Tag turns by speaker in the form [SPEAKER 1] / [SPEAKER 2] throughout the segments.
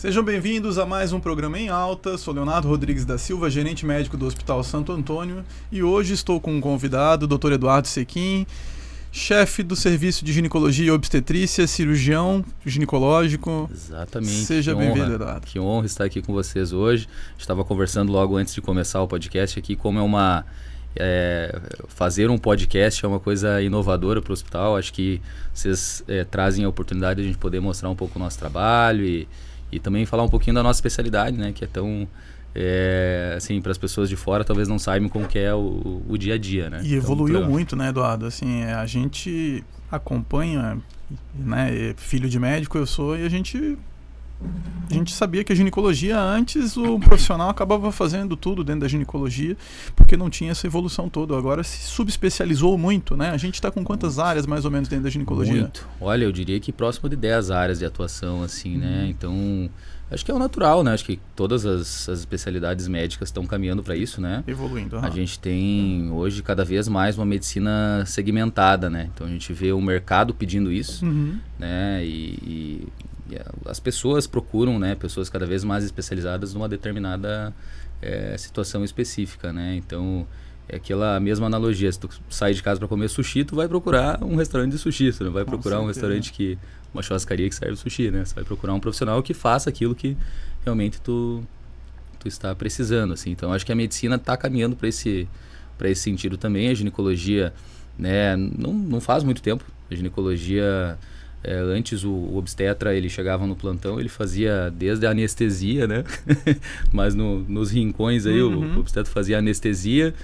[SPEAKER 1] Sejam bem-vindos a mais um programa em alta. Sou Leonardo Rodrigues da Silva, gerente médico do Hospital Santo Antônio, e hoje estou com um convidado, o Dr. Eduardo Sequim, chefe do Serviço de Ginecologia e Obstetrícia, cirurgião ginecológico.
[SPEAKER 2] Exatamente.
[SPEAKER 1] Seja bem-vindo, Eduardo.
[SPEAKER 2] Que honra estar aqui com vocês hoje. Estava conversando logo antes de começar o podcast aqui, como fazer um podcast é uma coisa inovadora para o hospital. Acho que vocês trazem a oportunidade de a gente poder mostrar um pouco o nosso trabalho e também falar um pouquinho da nossa especialidade, né? Que é tão... assim, para as pessoas de fora talvez não saibam como que é o dia a dia, né?
[SPEAKER 1] E evoluiu muito, né, Eduardo? Assim, a gente acompanha, né, filho de médico eu sou, e a gente sabia que a ginecologia antes o profissional acabava fazendo tudo dentro da ginecologia, porque não tinha essa evolução toda. Agora se subespecializou muito, né? A gente está com quantas áreas mais ou menos dentro da ginecologia?
[SPEAKER 2] Muito. Olha, eu diria que próximo de 10 áreas de atuação, assim, né? Então, acho que é o natural, né? Acho que todas as especialidades médicas estão caminhando para isso, né?
[SPEAKER 1] Evoluindo.
[SPEAKER 2] A gente tem hoje cada vez mais uma medicina segmentada, né? Então a gente vê o mercado pedindo isso, né? E as pessoas procuram, né? Pessoas cada vez mais especializadas numa determinada situação específica, né? Então é aquela mesma analogia. Se tu sai de casa para comer sushi, tu vai procurar um restaurante de sushi, tu não vai procurar um restaurante uma churrascaria que serve sushi, né? Você vai procurar um profissional que faça aquilo que realmente tu está precisando, assim. Então acho que a medicina está caminhando para esse sentido também. A ginecologia, né, não faz muito tempo. A ginecologia, antes o obstetra, ele chegava no plantão, ele fazia desde a anestesia, né? Mas nos rincões aí o obstetra fazia anestesia,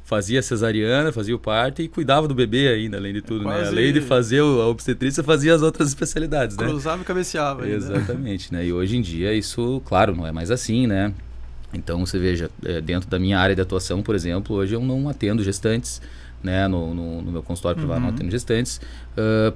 [SPEAKER 2] fazia cesariana, fazia o parto e cuidava do bebê ainda, além de tudo, né? Além de fazer a obstetrícia, fazia as outras especialidades, né?
[SPEAKER 1] Cruzava e cabeceava ainda.
[SPEAKER 2] Exatamente, né? E hoje em dia isso, claro, não é mais assim, né? Então você veja, dentro da minha área de atuação, por exemplo, hoje eu não atendo gestantes, né? No meu consultório privado não atendo gestantes,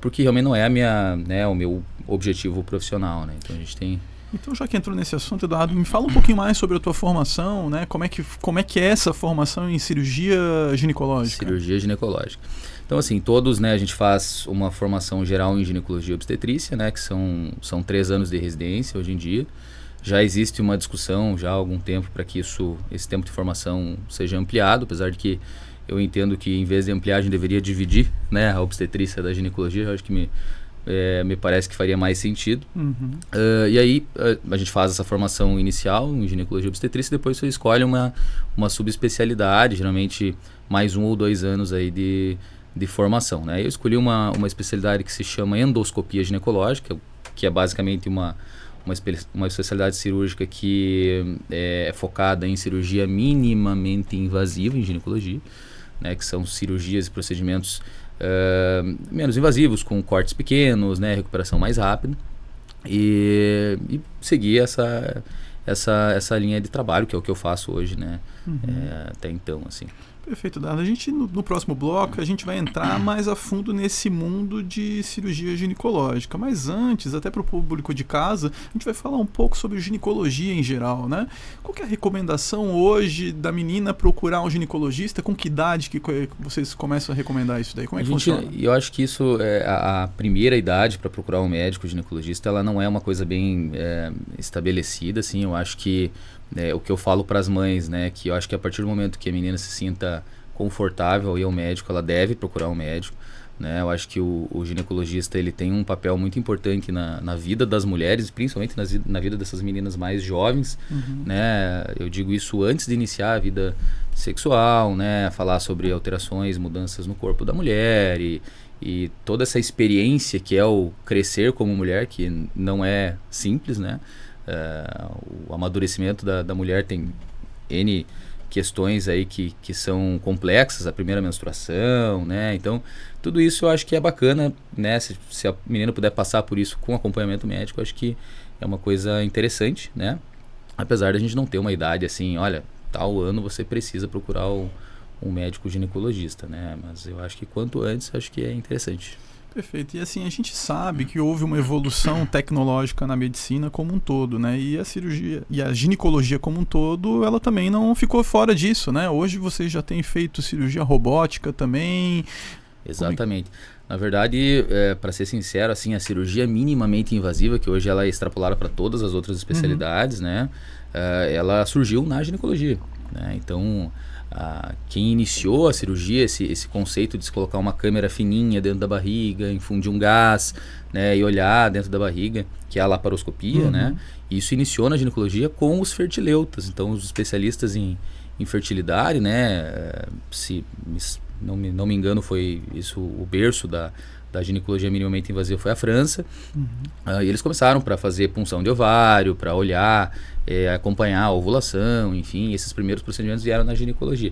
[SPEAKER 2] porque realmente não é o meu objetivo profissional, né? Então a gente tem...
[SPEAKER 1] Então, já que entrou nesse assunto, Eduardo, me fala um pouquinho mais sobre a tua formação, né? Como é que é essa formação em cirurgia ginecológica?
[SPEAKER 2] Cirurgia ginecológica. Então, assim, todos, né, a gente faz uma formação geral em ginecologia e obstetrícia, né, que são 3 anos de residência hoje em dia. Já existe uma discussão já há algum tempo para que esse tempo de formação seja ampliado, apesar de que eu entendo que em vez de ampliar, a gente deveria dividir, né, a obstetrícia da ginecologia. Eu acho que me parece que faria mais sentido. E aí a gente faz essa formação inicial em ginecologia e obstetrícia e depois você escolhe uma subespecialidade, geralmente mais 1 ou 2 anos aí de formação, né? Eu escolhi uma especialidade que se chama endoscopia ginecológica, que é basicamente uma especialidade cirúrgica que é focada em cirurgia minimamente invasiva em ginecologia, né? Que são cirurgias e procedimentos menos invasivos, com cortes pequenos, né, recuperação mais rápida, e seguir essa linha de trabalho, que é o que eu faço hoje, né, até então, assim.
[SPEAKER 1] Perfeito, Dado. A gente, no próximo bloco, a gente vai entrar mais a fundo nesse mundo de cirurgia ginecológica. Mas antes, até para o público de casa, a gente vai falar um pouco sobre ginecologia em geral, né? Qual que é a recomendação hoje da menina procurar um ginecologista? Com que idade que vocês começam a recomendar isso daí? Como é que funciona?
[SPEAKER 2] Eu acho que isso, a primeira idade para procurar um médico ginecologista, ela não é uma coisa bem estabelecida, assim. Eu acho que o que eu falo para as mães, né, que eu acho que a partir do momento que a menina se sinta confortável ao ir ao médico, ela deve procurar um médico, né? Eu acho que o ginecologista, ele tem um papel muito importante na vida das mulheres, principalmente na vida dessas meninas mais jovens, né? Eu digo isso antes de iniciar a vida sexual, né? Falar sobre alterações, mudanças no corpo da mulher e toda essa experiência que é o crescer como mulher, que não é simples, né? O amadurecimento da mulher tem N questões aí que são complexas, a primeira menstruação, né? Então, tudo isso eu acho que é bacana, né? Se a menina puder passar por isso com acompanhamento médico, eu acho que é uma coisa interessante, né? Apesar de a gente não ter uma idade assim, olha, tal ano você precisa procurar um médico ginecologista, né? Mas eu acho que quanto antes, acho que é interessante.
[SPEAKER 1] Perfeito. E assim, a gente sabe que houve uma evolução tecnológica na medicina como um todo, né? E a cirurgia e a ginecologia como um todo, ela também não ficou fora disso, né? Hoje vocês já têm feito cirurgia robótica também.
[SPEAKER 2] Exatamente. Na verdade, para ser sincero, assim, a cirurgia minimamente invasiva, que hoje ela é extrapolada para todas as outras especialidades, né? Ela surgiu na ginecologia, né? Então, quem iniciou a cirurgia, esse conceito de se colocar uma câmera fininha dentro da barriga, infundir um gás, né, e olhar dentro da barriga, que é a laparoscopia, né? Isso iniciou na ginecologia com os fertileutas. Então, os especialistas em fertilidade, né? Se não me engano, foi isso o berço da ginecologia minimamente invasiva, foi a França. E eles começaram para fazer punção de ovário, para olhar, acompanhar a ovulação, enfim, esses primeiros procedimentos vieram na ginecologia.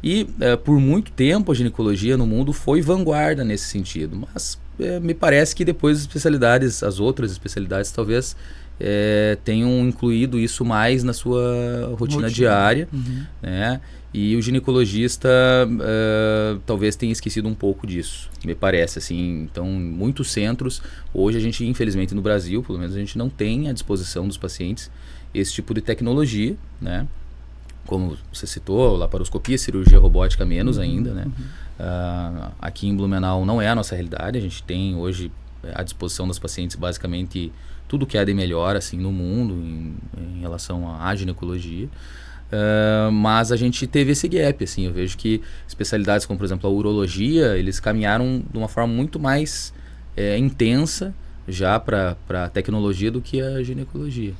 [SPEAKER 2] E por muito tempo a ginecologia no mundo foi vanguarda nesse sentido, mas me parece que depois as outras especialidades talvez tenham incluído isso mais na sua rotina diária, né? E o ginecologista talvez tenha esquecido um pouco disso, me parece, assim. Então, em muitos centros, hoje a gente, infelizmente no Brasil, pelo menos a gente não tem à disposição dos pacientes esse tipo de tecnologia, né? Como você citou, laparoscopia, cirurgia robótica menos ainda, né? Aqui em Blumenau não é a nossa realidade, a gente tem hoje à disposição dos pacientes basicamente tudo que há de melhor assim, no mundo em relação à ginecologia. Mas a gente teve esse gap, assim, eu vejo que especialidades como, por exemplo, a urologia, eles caminharam de uma forma muito mais intensa já para a tecnologia do que a ginecologia.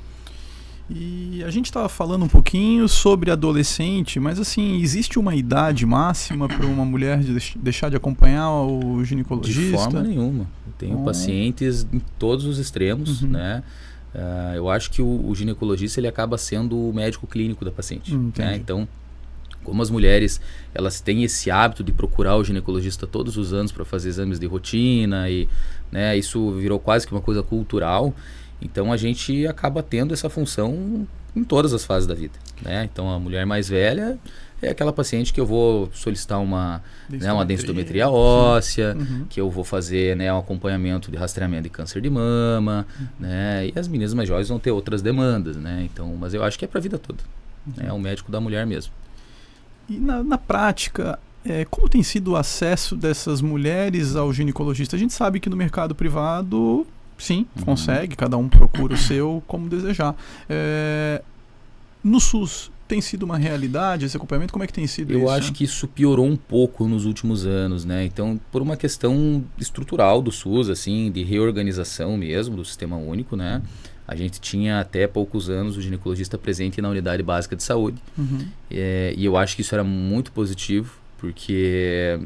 [SPEAKER 1] E a gente estava falando um pouquinho sobre adolescente, mas assim, existe uma idade máxima para uma mulher deixar de acompanhar o ginecologista?
[SPEAKER 2] De forma nenhuma. Eu tenho pacientes em todos os extremos, né? Eu acho que o ginecologista ele acaba sendo o médico clínico da paciente, né? Então, como as mulheres elas têm esse hábito de procurar o ginecologista todos os anos para fazer exames de rotina e, né, isso virou quase que uma coisa cultural. Então a gente acaba tendo essa função em todas as fases da vida, né? Então a mulher mais velha é aquela paciente que eu vou solicitar uma densitometria óssea, que eu vou fazer, né, um acompanhamento de rastreamento de câncer de mama, né? E as meninas mais jovens vão ter outras demandas, né? Então, mas eu acho que é para a vida toda. É o médico da mulher mesmo.
[SPEAKER 1] E na prática, como tem sido o acesso dessas mulheres ao ginecologista? A gente sabe que no mercado privado, sim, consegue, cada um procura o seu como desejar. No SUS, tem sido uma realidade esse acompanhamento? Como é que tem sido isso?
[SPEAKER 2] Eu acho que isso piorou um pouco nos últimos anos, né? Então, por uma questão estrutural do SUS, assim, de reorganização mesmo do Sistema Único, né? A gente tinha até poucos anos o ginecologista presente na unidade básica de saúde. E eu acho que isso era muito positivo, porque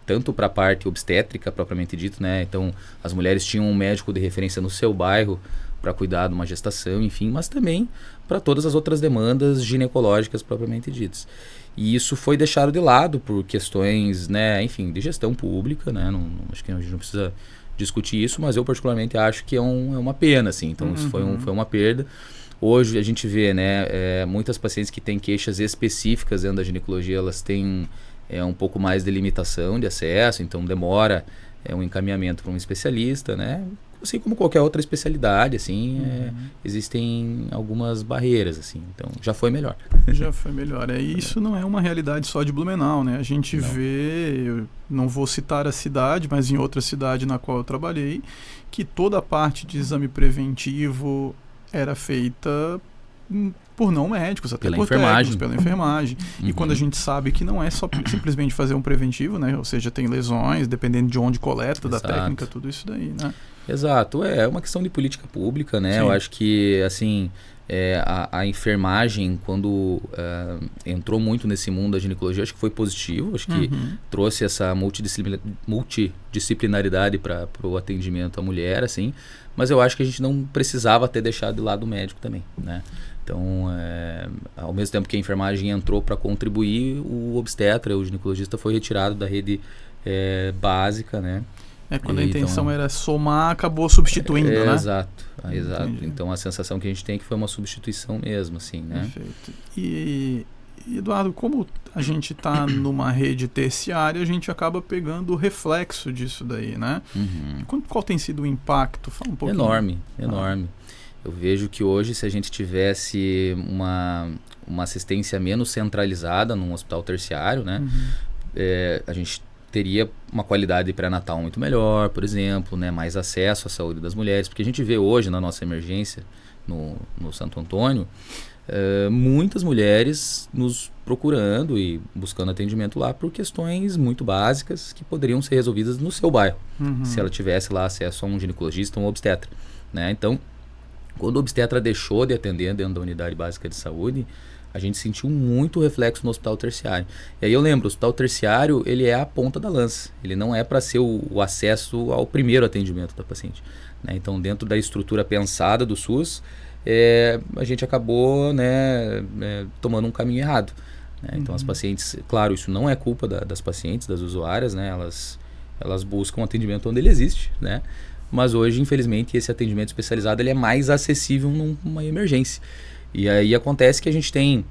[SPEAKER 2] tanto para a parte obstétrica propriamente dito, né? Então, as mulheres tinham um médico de referência no seu bairro para cuidar de uma gestação, enfim, mas também para todas as outras demandas ginecológicas propriamente ditas. E isso foi deixado de lado por questões, né, enfim, de gestão pública, né? Acho que a gente não precisa discutir isso, mas eu particularmente acho que é uma pena, assim. Então, isso foi uma perda. Hoje a gente vê, né, muitas pacientes que têm queixas específicas dentro da ginecologia, elas têm um pouco mais de limitação de acesso, então demora um encaminhamento para um especialista, né? Assim como qualquer outra especialidade, assim, existem algumas barreiras, assim, então já foi melhor.
[SPEAKER 1] Já foi melhor. Isso não é uma realidade só de Blumenau, né? A gente vê, eu não vou citar a cidade, mas em outra cidade na qual eu trabalhei, que toda a parte de exame preventivo era feita por não médicos, até
[SPEAKER 2] pela
[SPEAKER 1] por
[SPEAKER 2] enfermagem.
[SPEAKER 1] Técnicos, pela enfermagem. E quando a gente sabe que não é só simplesmente fazer um preventivo, né? Ou seja, tem lesões, dependendo de onde coleta, da técnica, tudo isso daí, né?
[SPEAKER 2] Exato, é uma questão de política pública, né? Sim. Eu acho que, assim, a enfermagem, quando entrou muito nesse mundo da ginecologia, acho que foi positivo, acho que trouxe essa multidisciplinaridade para o atendimento à mulher, assim, mas eu acho que a gente não precisava ter deixado de lado o médico também, né? Então, ao mesmo tempo que a enfermagem entrou para contribuir, o obstetra, o ginecologista foi retirado da rede básica, né?
[SPEAKER 1] Quando a intenção era somar, acabou substituindo, né?
[SPEAKER 2] Exato. Então a sensação que a gente tem é que foi uma substituição mesmo, assim, né?
[SPEAKER 1] Perfeito. E Eduardo, como a gente está numa rede terciária, a gente acaba pegando o reflexo disso daí, né? Qual tem sido o impacto? Fala um pouquinho.
[SPEAKER 2] Enorme. Eu vejo que hoje, se a gente tivesse uma assistência menos centralizada num hospital terciário, né? A gente teria uma qualidade pré-natal muito melhor, por exemplo, né? Mais acesso à saúde das mulheres, porque a gente vê hoje na nossa emergência no Santo Antônio, muitas mulheres nos procurando e buscando atendimento lá por questões muito básicas que poderiam ser resolvidas no seu bairro, se ela tivesse lá acesso a um ginecologista, um obstetra, né? Então, quando o obstetra deixou de atender dentro da unidade básica de saúde, a gente sentiu muito reflexo no hospital terciário. E aí eu lembro, o hospital terciário, ele é a ponta da lança. Ele não é para ser o acesso ao primeiro atendimento da paciente, né? Então, dentro da estrutura pensada do SUS, a gente acabou, né, tomando um caminho errado, né? Então, as pacientes, claro, isso não é culpa das pacientes, das usuárias, né? Elas buscam atendimento onde ele existe, né? Mas hoje, infelizmente, esse atendimento especializado ele é mais acessível numa emergência. E aí acontece que a gente tem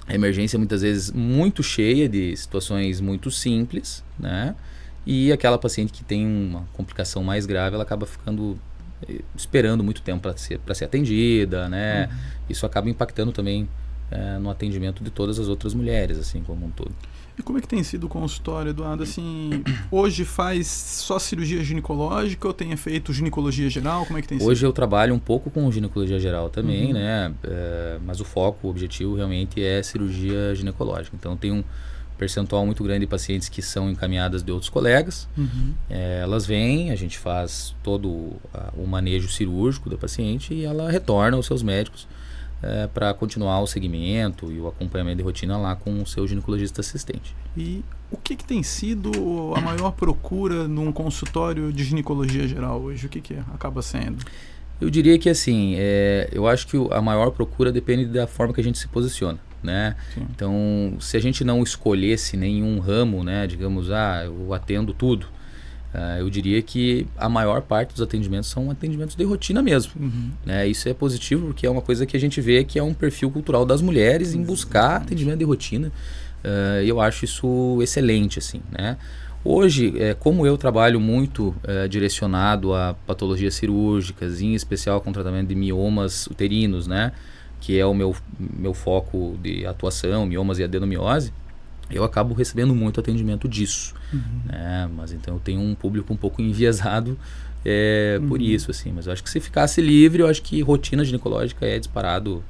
[SPEAKER 2] a emergência muitas vezes muito cheia de situações muito simples, né? E aquela paciente que tem uma complicação mais grave, ela acaba ficando esperando muito tempo para ser atendida, né? Isso acaba impactando também no atendimento de todas as outras mulheres, assim, como um todo.
[SPEAKER 1] E como é que tem sido o consultório, Eduardo? Assim, hoje faz só cirurgia ginecológica ou tem feito ginecologia geral? Como é que tem sido?
[SPEAKER 2] Hoje eu trabalho um pouco com ginecologia geral também, né? Mas o foco, o objetivo realmente é cirurgia ginecológica. Então tem um percentual muito grande de pacientes que são encaminhadas de outros colegas. Elas vêm, a gente faz todo o manejo cirúrgico da paciente e ela retorna aos seus médicos para continuar o segmento e o acompanhamento de rotina lá com o seu ginecologista assistente.
[SPEAKER 1] E o que tem sido a maior procura num consultório de ginecologia geral hoje? O que acaba sendo?
[SPEAKER 2] Eu diria que assim, eu acho que a maior procura depende da forma que a gente se posiciona, né?
[SPEAKER 1] Sim.
[SPEAKER 2] Então, se a gente não escolhesse nenhum ramo, né, digamos, eu atendo tudo, eu diria que a maior parte dos atendimentos são atendimentos de rotina mesmo, né? Isso é positivo porque é uma coisa que a gente vê que é um perfil cultural das mulheres em buscar atendimento de rotina, e eu acho isso excelente, assim, né? Hoje, como eu trabalho muito direcionado a patologias cirúrgicas, em especial com tratamento de miomas uterinos, né, que é o meu foco de atuação, miomas e adenomiose, eu acabo recebendo muito atendimento disso, né? Mas então eu tenho um público um pouco enviesado por isso, assim. Mas eu acho que se ficasse livre, eu acho que rotina ginecológica é disparado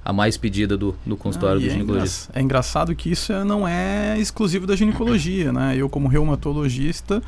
[SPEAKER 2] a mais pedida do consultório do ginecologista.
[SPEAKER 1] É engraçado que isso não é exclusivo da ginecologia, né? Eu, como reumatologista,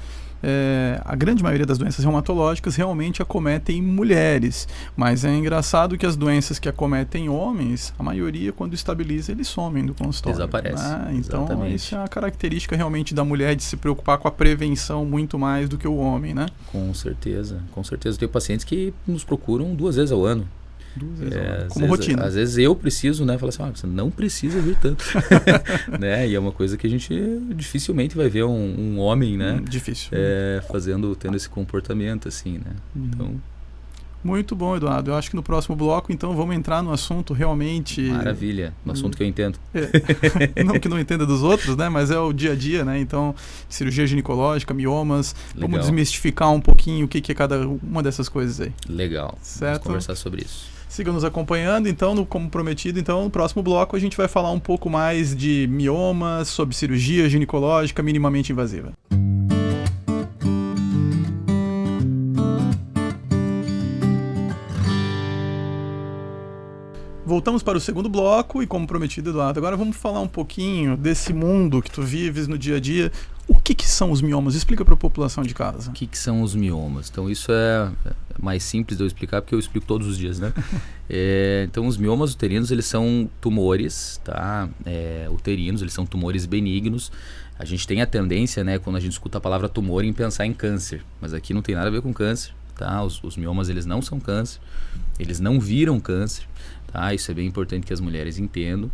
[SPEAKER 1] a grande maioria das doenças reumatológicas realmente acometem mulheres, mas é engraçado que as doenças que acometem homens, a maioria, quando estabiliza, eles somem do consultório.
[SPEAKER 2] Desaparece.
[SPEAKER 1] Né? Então,
[SPEAKER 2] Exatamente.
[SPEAKER 1] isso é uma característica realmente da mulher de se preocupar com a prevenção muito mais do que o homem, né?
[SPEAKER 2] Com certeza, com certeza. Eu tenho pacientes que nos procuram 2 vezes ao ano.
[SPEAKER 1] 2 vezes ao ano, como rotina.
[SPEAKER 2] Às vezes eu preciso, né? Falar assim, você não precisa vir tanto. Né? E é uma coisa que a gente dificilmente vai ver um homem, né?
[SPEAKER 1] Difícil.
[SPEAKER 2] Tendo esse comportamento, assim, né? Então...
[SPEAKER 1] Muito bom, Eduardo. Eu acho que no próximo bloco, então, vamos entrar no assunto realmente...
[SPEAKER 2] Maravilha. No assunto que eu entendo.
[SPEAKER 1] Não que não entenda dos outros, né? Mas é o dia a dia, né? Então, cirurgia ginecológica, miomas.
[SPEAKER 2] Legal.
[SPEAKER 1] Vamos desmistificar um pouquinho o que é cada uma dessas coisas aí.
[SPEAKER 2] Legal.
[SPEAKER 1] Certo?
[SPEAKER 2] Vamos conversar sobre isso.
[SPEAKER 1] Sigam nos acompanhando, então, como prometido, então, no próximo bloco a gente vai falar um pouco mais de miomas, sobre cirurgia ginecológica minimamente invasiva. Voltamos para o segundo bloco e, como prometido, Eduardo, agora vamos falar um pouquinho desse mundo que tu vives no dia a dia. O que são os miomas? Explica para a população de casa.
[SPEAKER 2] O que são os miomas? Então, isso é mais simples de eu explicar, porque eu explico todos os dias, né? Então, os miomas uterinos, eles são tumores, tá? Uterinos, eles são tumores benignos. A gente tem a tendência, né, quando a gente escuta a palavra tumor, em pensar em câncer. Mas aqui não tem nada a ver com câncer, tá? Os miomas, eles não são câncer. Eles não viram câncer. Tá? Isso é bem importante que as mulheres entendam.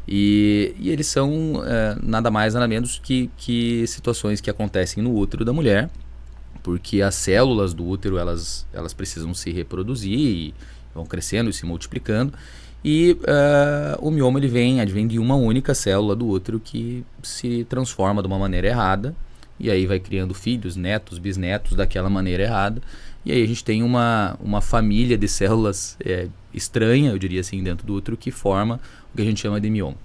[SPEAKER 2] E eles são nada mais, nada menos que situações que acontecem no útero da mulher, porque as células do útero elas precisam se reproduzir e vão crescendo e se multiplicando. E o mioma advém de uma única célula do útero que se transforma de uma maneira errada, e aí vai criando filhos, netos, bisnetos daquela maneira errada. E aí a gente tem uma família de células estranha, eu diria assim, dentro do útero, que forma o que a gente chama de mioma.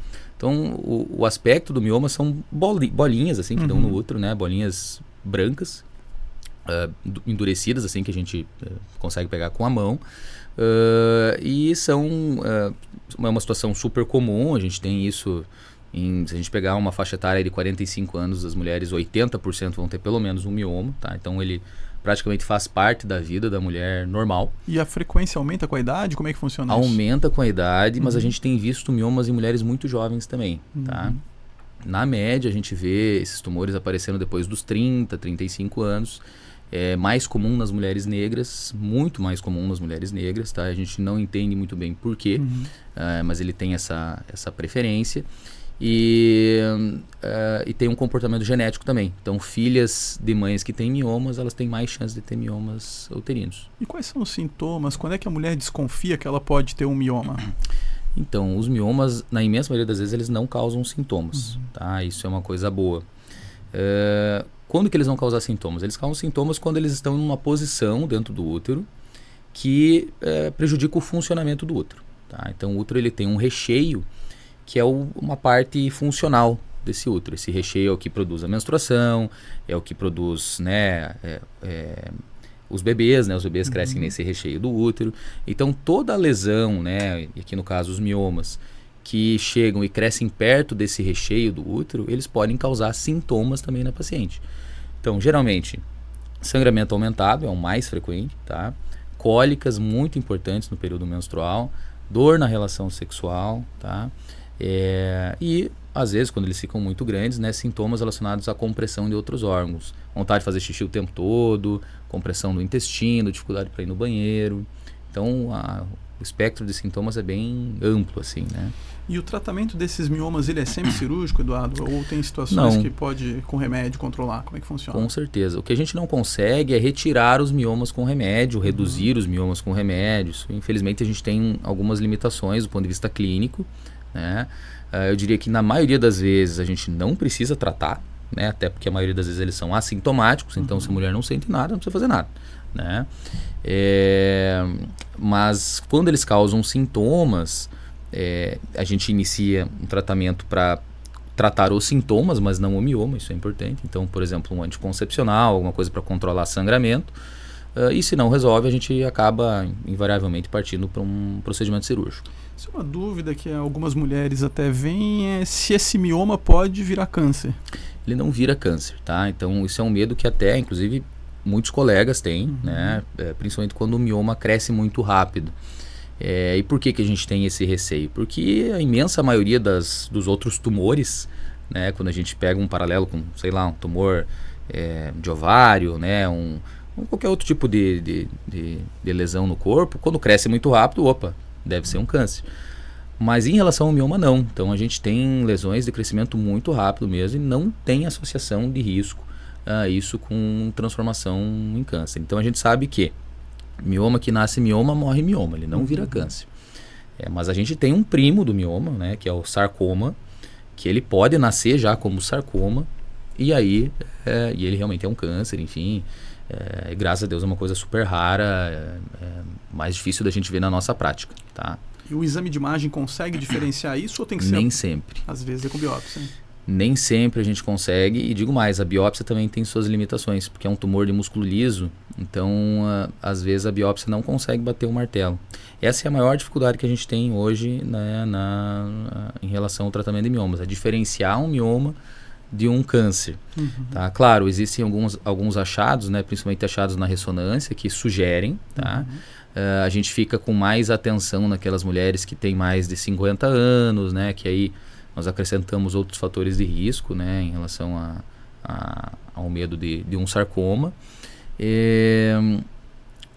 [SPEAKER 2] Então, o aspecto do mioma são bolinhas, assim, que dão no útero, né? Bolinhas brancas, endurecidas, assim, que a gente consegue pegar com a mão. E é uma situação super comum, a gente tem isso, se a gente pegar uma faixa etária de 45 anos, as mulheres, 80% vão ter pelo menos um mioma, tá? Então ele praticamente faz parte da vida da mulher normal.
[SPEAKER 1] E a frequência aumenta com a idade? Como é que funciona isso?
[SPEAKER 2] Aumenta com a idade, mas a gente tem visto miomas em mulheres muito jovens também, tá? Na média, a gente vê esses tumores aparecendo depois dos 30, 35 anos. É mais comum nas mulheres negras, muito mais comum nas mulheres negras, tá? A gente não entende muito bem por quê, mas ele tem essa preferência. E tem um comportamento genético também. Então, filhas de mães que têm miomas, elas têm mais chance de ter miomas uterinos.
[SPEAKER 1] E quais são os sintomas? Quando é que a mulher desconfia que ela pode ter um mioma?
[SPEAKER 2] Então, os miomas, na imensa maioria das vezes, eles não causam sintomas, tá? Isso é uma coisa boa. Quando que eles vão causar sintomas? Eles causam sintomas quando eles estão em uma posição dentro do útero que prejudica o funcionamento do útero, tá? Então, o útero ele tem um recheio que é uma parte funcional desse útero. Esse recheio é o que produz a menstruação, é o que produz, né, os bebês, né? Os bebês crescem nesse recheio do útero. Então, toda a lesão, né, e aqui no caso os miomas, que chegam e crescem perto desse recheio do útero, eles podem causar sintomas também na paciente. Então, geralmente, sangramento aumentado é o mais frequente, tá? Cólicas muito importantes no período menstrual, dor na relação sexual, tá? E, às vezes, quando eles ficam muito grandes, né, sintomas relacionados à compressão de outros órgãos. Vontade de fazer xixi o tempo todo, compressão do intestino, dificuldade para ir no banheiro. Então, o espectro de sintomas é bem amplo, assim, né?
[SPEAKER 1] E o tratamento desses miomas, ele é sempre cirúrgico, Eduardo? Ou tem situações que pode, com remédio, controlar? Como é que funciona?
[SPEAKER 2] Com certeza. O que a gente não consegue é retirar os miomas com remédio, reduzir os miomas com remédios. Infelizmente, a gente tem algumas limitações do ponto de vista clínico, né? Eu diria que na maioria das vezes a gente não precisa tratar, né? Até porque a maioria das vezes eles são assintomáticos, então se a mulher não sente nada, não precisa fazer nada, né? Mas quando eles causam sintomas, a gente inicia um tratamento para tratar os sintomas, mas não o mioma, isso é importante. Então, por exemplo, um anticoncepcional, alguma coisa para controlar sangramento. E se não resolve, a gente acaba invariavelmente partindo para um procedimento cirúrgico.
[SPEAKER 1] Isso é uma dúvida que algumas mulheres até veem, se esse mioma pode virar câncer.
[SPEAKER 2] Ele não vira câncer, tá? Então isso é um medo que até, inclusive, muitos colegas têm, né? Principalmente quando o mioma cresce muito rápido. E por que a gente tem esse receio? Porque a imensa maioria dos outros tumores, né? Quando a gente pega um paralelo com, sei lá, um tumor de ovário, né? Qualquer outro tipo de lesão no corpo, quando cresce muito rápido, deve ser um câncer. Mas em relação ao mioma, não. Então a gente tem lesões de crescimento muito rápido mesmo e não tem associação de risco isso com transformação em câncer. Então a gente sabe que mioma que nasce mioma, morre mioma, ele não vira câncer. Mas a gente tem um primo do mioma, né, que é o sarcoma, que ele pode nascer já como sarcoma e aí e ele realmente é um câncer, enfim. Graças a Deus é uma coisa super rara, mais difícil da gente ver na nossa prática, tá?
[SPEAKER 1] E o exame de imagem consegue diferenciar isso ou tem que ser?
[SPEAKER 2] Nem sempre.
[SPEAKER 1] Às vezes é com biópsia.
[SPEAKER 2] Nem sempre a gente consegue, e digo mais, a biópsia também tem suas limitações, porque é um tumor de músculo liso, então às vezes a biópsia não consegue bater o martelo. Essa é a maior dificuldade que a gente tem hoje, né, em relação ao tratamento de miomas, é diferenciar um mioma de um câncer. Tá? Claro, existem alguns achados, né, principalmente achados na ressonância, que sugerem, tá? A gente fica com mais atenção naquelas mulheres que têm mais de 50 anos, né, que aí nós acrescentamos outros fatores de risco, né, em relação ao medo de um sarcoma.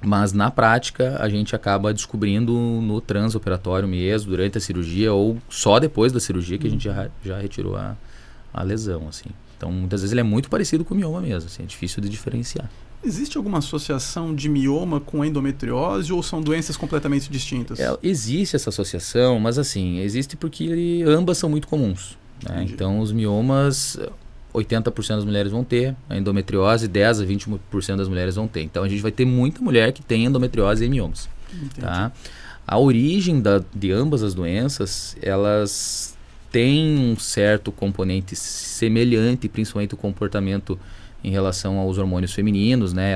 [SPEAKER 2] Mas na prática a gente acaba descobrindo no transoperatório mesmo, durante a cirurgia ou só depois da cirurgia que a gente já retirou a lesão, assim. Então, muitas vezes ele é muito parecido com o mioma mesmo, assim, é difícil de diferenciar.
[SPEAKER 1] Existe alguma associação de mioma com endometriose ou são doenças completamente distintas?
[SPEAKER 2] Existe essa associação, mas assim, existe porque ambas são muito comuns, né? Então, os miomas, 80% das mulheres vão ter, a endometriose 10 a 20% das mulheres vão ter. Então, a gente vai ter muita mulher que tem endometriose e miomas. Tá? A origem de ambas as doenças, elas tem um certo componente semelhante, principalmente o comportamento em relação aos hormônios femininos, né?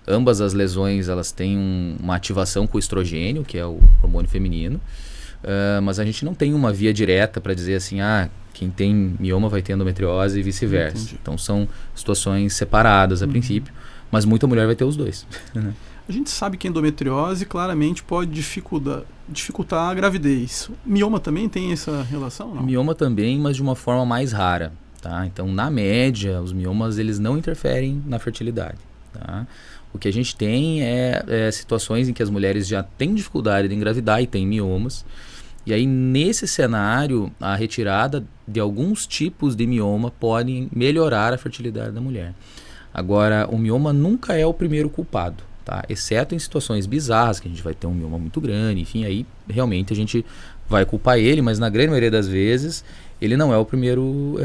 [SPEAKER 2] Ambas as lesões, elas têm uma ativação com o estrogênio, que é o hormônio feminino, mas a gente não tem uma via direta para dizer assim, quem tem mioma vai ter endometriose e vice-versa.
[SPEAKER 1] Entendi.
[SPEAKER 2] Então são situações separadas a princípio, mas muita mulher vai ter os dois.
[SPEAKER 1] A gente sabe que a endometriose claramente pode dificultar a gravidez. Mioma também tem essa relação, não?
[SPEAKER 2] Mioma também, mas de uma forma mais rara, tá? Então, na média, os miomas eles não interferem na fertilidade, tá? O que a gente tem é situações em que as mulheres já têm dificuldade de engravidar e têm miomas. E aí, nesse cenário, a retirada de alguns tipos de mioma pode melhorar a fertilidade da mulher. Agora, o mioma nunca é o primeiro culpado, tá? Exceto em situações bizarras, que a gente vai ter um mioma muito grande, enfim, aí realmente a gente vai culpar ele, mas na grande maioria das vezes ele não é o primeiro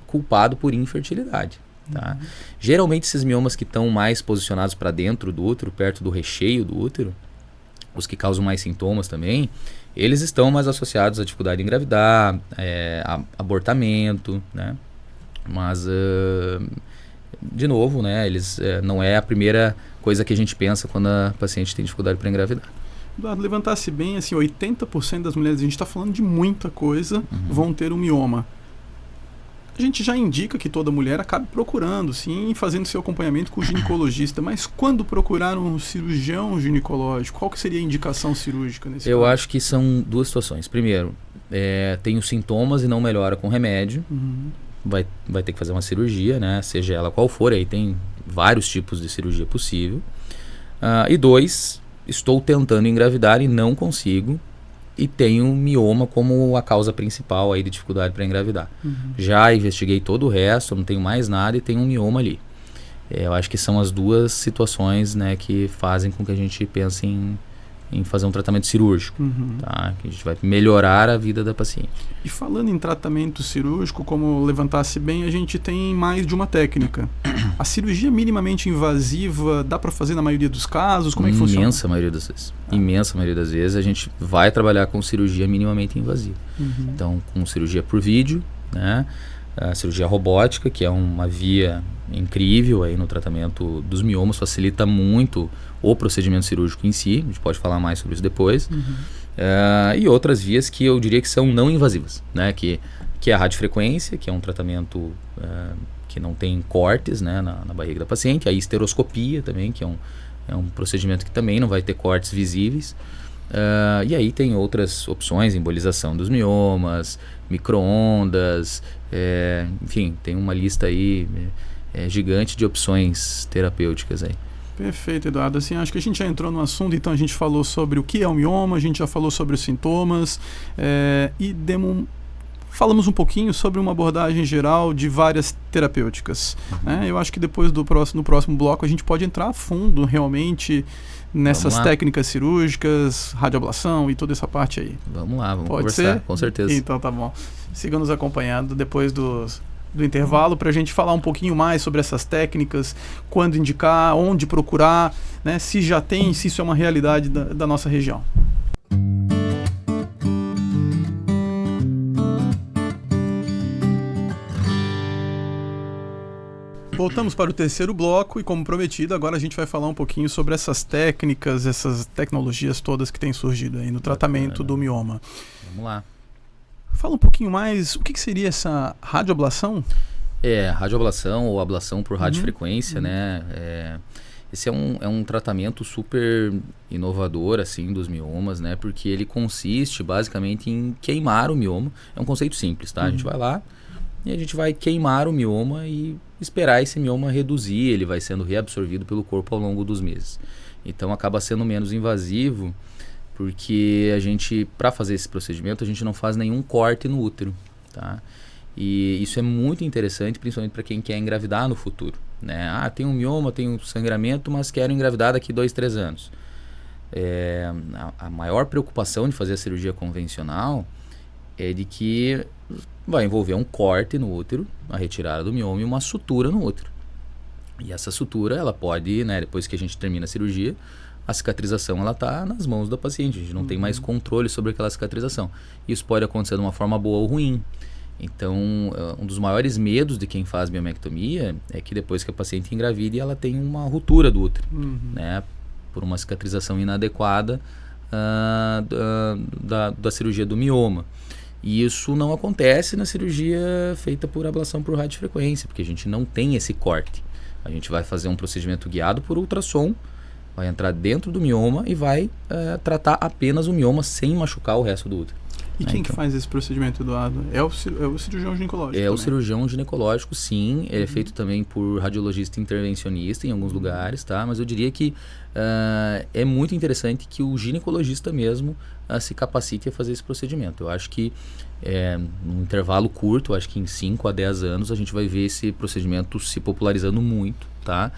[SPEAKER 2] culpado por infertilidade, tá? Geralmente esses miomas que estão mais posicionados para dentro do útero, perto do recheio do útero, os que causam mais sintomas também, eles estão mais associados à dificuldade de engravidar, a abortamento, né? Mas, de novo, né, eles não é a primeira coisa que a gente pensa quando a paciente tem dificuldade para engravidar.
[SPEAKER 1] Eduardo, levantasse bem, assim, 80% das mulheres, a gente está falando de muita coisa, vão ter um mioma. A gente já indica que toda mulher acabe procurando, sim, fazendo seu acompanhamento com o ginecologista, mas quando procurar um cirurgião ginecológico, qual que seria a indicação cirúrgica nesse caso?
[SPEAKER 2] Eu acho que são duas situações. Primeiro, tem os sintomas e não melhora com remédio. Vai ter que fazer uma cirurgia, né? Seja ela qual for, aí tem vários tipos de cirurgia possível. E dois, estou tentando engravidar e não consigo, e tenho mioma como a causa principal aí de dificuldade para engravidar. Já investiguei todo o resto, não tenho mais nada e tenho um mioma ali. Eu acho que são as duas situações, né, que fazem com que a gente pense em fazer um tratamento cirúrgico, tá? Que a gente vai melhorar a vida da paciente.
[SPEAKER 1] E falando em tratamento cirúrgico, como levantasse bem, a gente tem mais de uma técnica. A cirurgia minimamente invasiva dá para fazer na maioria dos casos? Como é que funciona?
[SPEAKER 2] Imensa maioria das vezes. Imensa maioria das vezes a gente vai trabalhar com cirurgia minimamente invasiva. Então, com cirurgia por vídeo, né? A cirurgia robótica, que é uma via incrível aí no tratamento dos miomas, facilita muito o procedimento cirúrgico em si, a gente pode falar mais sobre isso depois. E outras vias que eu diria que são não invasivas, né? Que é a radiofrequência, que é um tratamento que não tem cortes, né, na barriga da paciente, a histeroscopia também, que é um procedimento que também não vai ter cortes visíveis. E aí tem outras opções, embolização dos miomas, micro-ondas, enfim, tem uma lista aí gigante de opções terapêuticas aí.
[SPEAKER 1] Perfeito, Eduardo. Assim, acho que a gente já entrou no assunto, então a gente falou sobre o que é o mioma, a gente já falou sobre os sintomas e falamos um pouquinho sobre uma abordagem geral de várias terapêuticas. Eu acho que depois no próximo bloco a gente pode entrar a fundo realmente nessas técnicas cirúrgicas, radioablação e toda essa parte aí.
[SPEAKER 2] Vamos lá, vamos
[SPEAKER 1] pode
[SPEAKER 2] conversar,
[SPEAKER 1] ser?
[SPEAKER 2] Com certeza.
[SPEAKER 1] Então tá bom. Sigam nos acompanhando depois do intervalo para a gente falar um pouquinho mais sobre essas técnicas, quando indicar, onde procurar, né, se já tem, se isso é uma realidade da nossa região. Voltamos para o terceiro bloco e, como prometido, agora a gente vai falar um pouquinho sobre essas técnicas, essas tecnologias todas que têm surgido aí no tratamento do mioma.
[SPEAKER 2] Vamos lá.
[SPEAKER 1] Fala um pouquinho mais, o que seria essa radioablação?
[SPEAKER 2] Radioablação ou ablação por radiofrequência, né? Esse é um tratamento super inovador, assim, dos miomas, né? Porque ele consiste basicamente em queimar o mioma. É um conceito simples, tá? A gente vai lá e a gente vai queimar o mioma e esperar esse mioma reduzir, ele vai sendo reabsorvido pelo corpo ao longo dos meses. Então acaba sendo menos invasivo, porque a gente, para fazer esse procedimento, a gente não faz nenhum corte no útero, tá? E isso é muito interessante, principalmente para quem quer engravidar no futuro, né? Tem um mioma, tem um sangramento, mas quero engravidar daqui 2-3 anos. A maior preocupação de fazer a cirurgia convencional é de que vai envolver um corte no útero, a retirada do mioma e uma sutura no útero. E essa sutura, ela pode, né, depois que a gente termina a cirurgia, a cicatrização ela está nas mãos da paciente, a gente não tem mais controle sobre aquela cicatrização. Isso pode acontecer de uma forma boa ou ruim. Então, um dos maiores medos de quem faz biomectomia é que depois que a paciente engravida, ela tem uma ruptura do útero, né, por uma cicatrização inadequada da cirurgia do mioma. E isso não acontece na cirurgia feita por ablação por radiofrequência, porque a gente não tem esse corte. A gente vai fazer um procedimento guiado por ultrassom, vai entrar dentro do mioma e vai tratar apenas o mioma sem machucar o resto do útero.
[SPEAKER 1] E quem que faz esse procedimento, Eduardo? É o cirurgião ginecológico?
[SPEAKER 2] O cirurgião ginecológico, sim. Ele é feito também por radiologista intervencionista em alguns lugares, tá? Mas eu diria que é muito interessante que o ginecologista mesmo se capacite a fazer esse procedimento. Eu acho que num intervalo curto, eu acho que em 5 a 10 anos, a gente vai ver esse procedimento se popularizando muito, tá?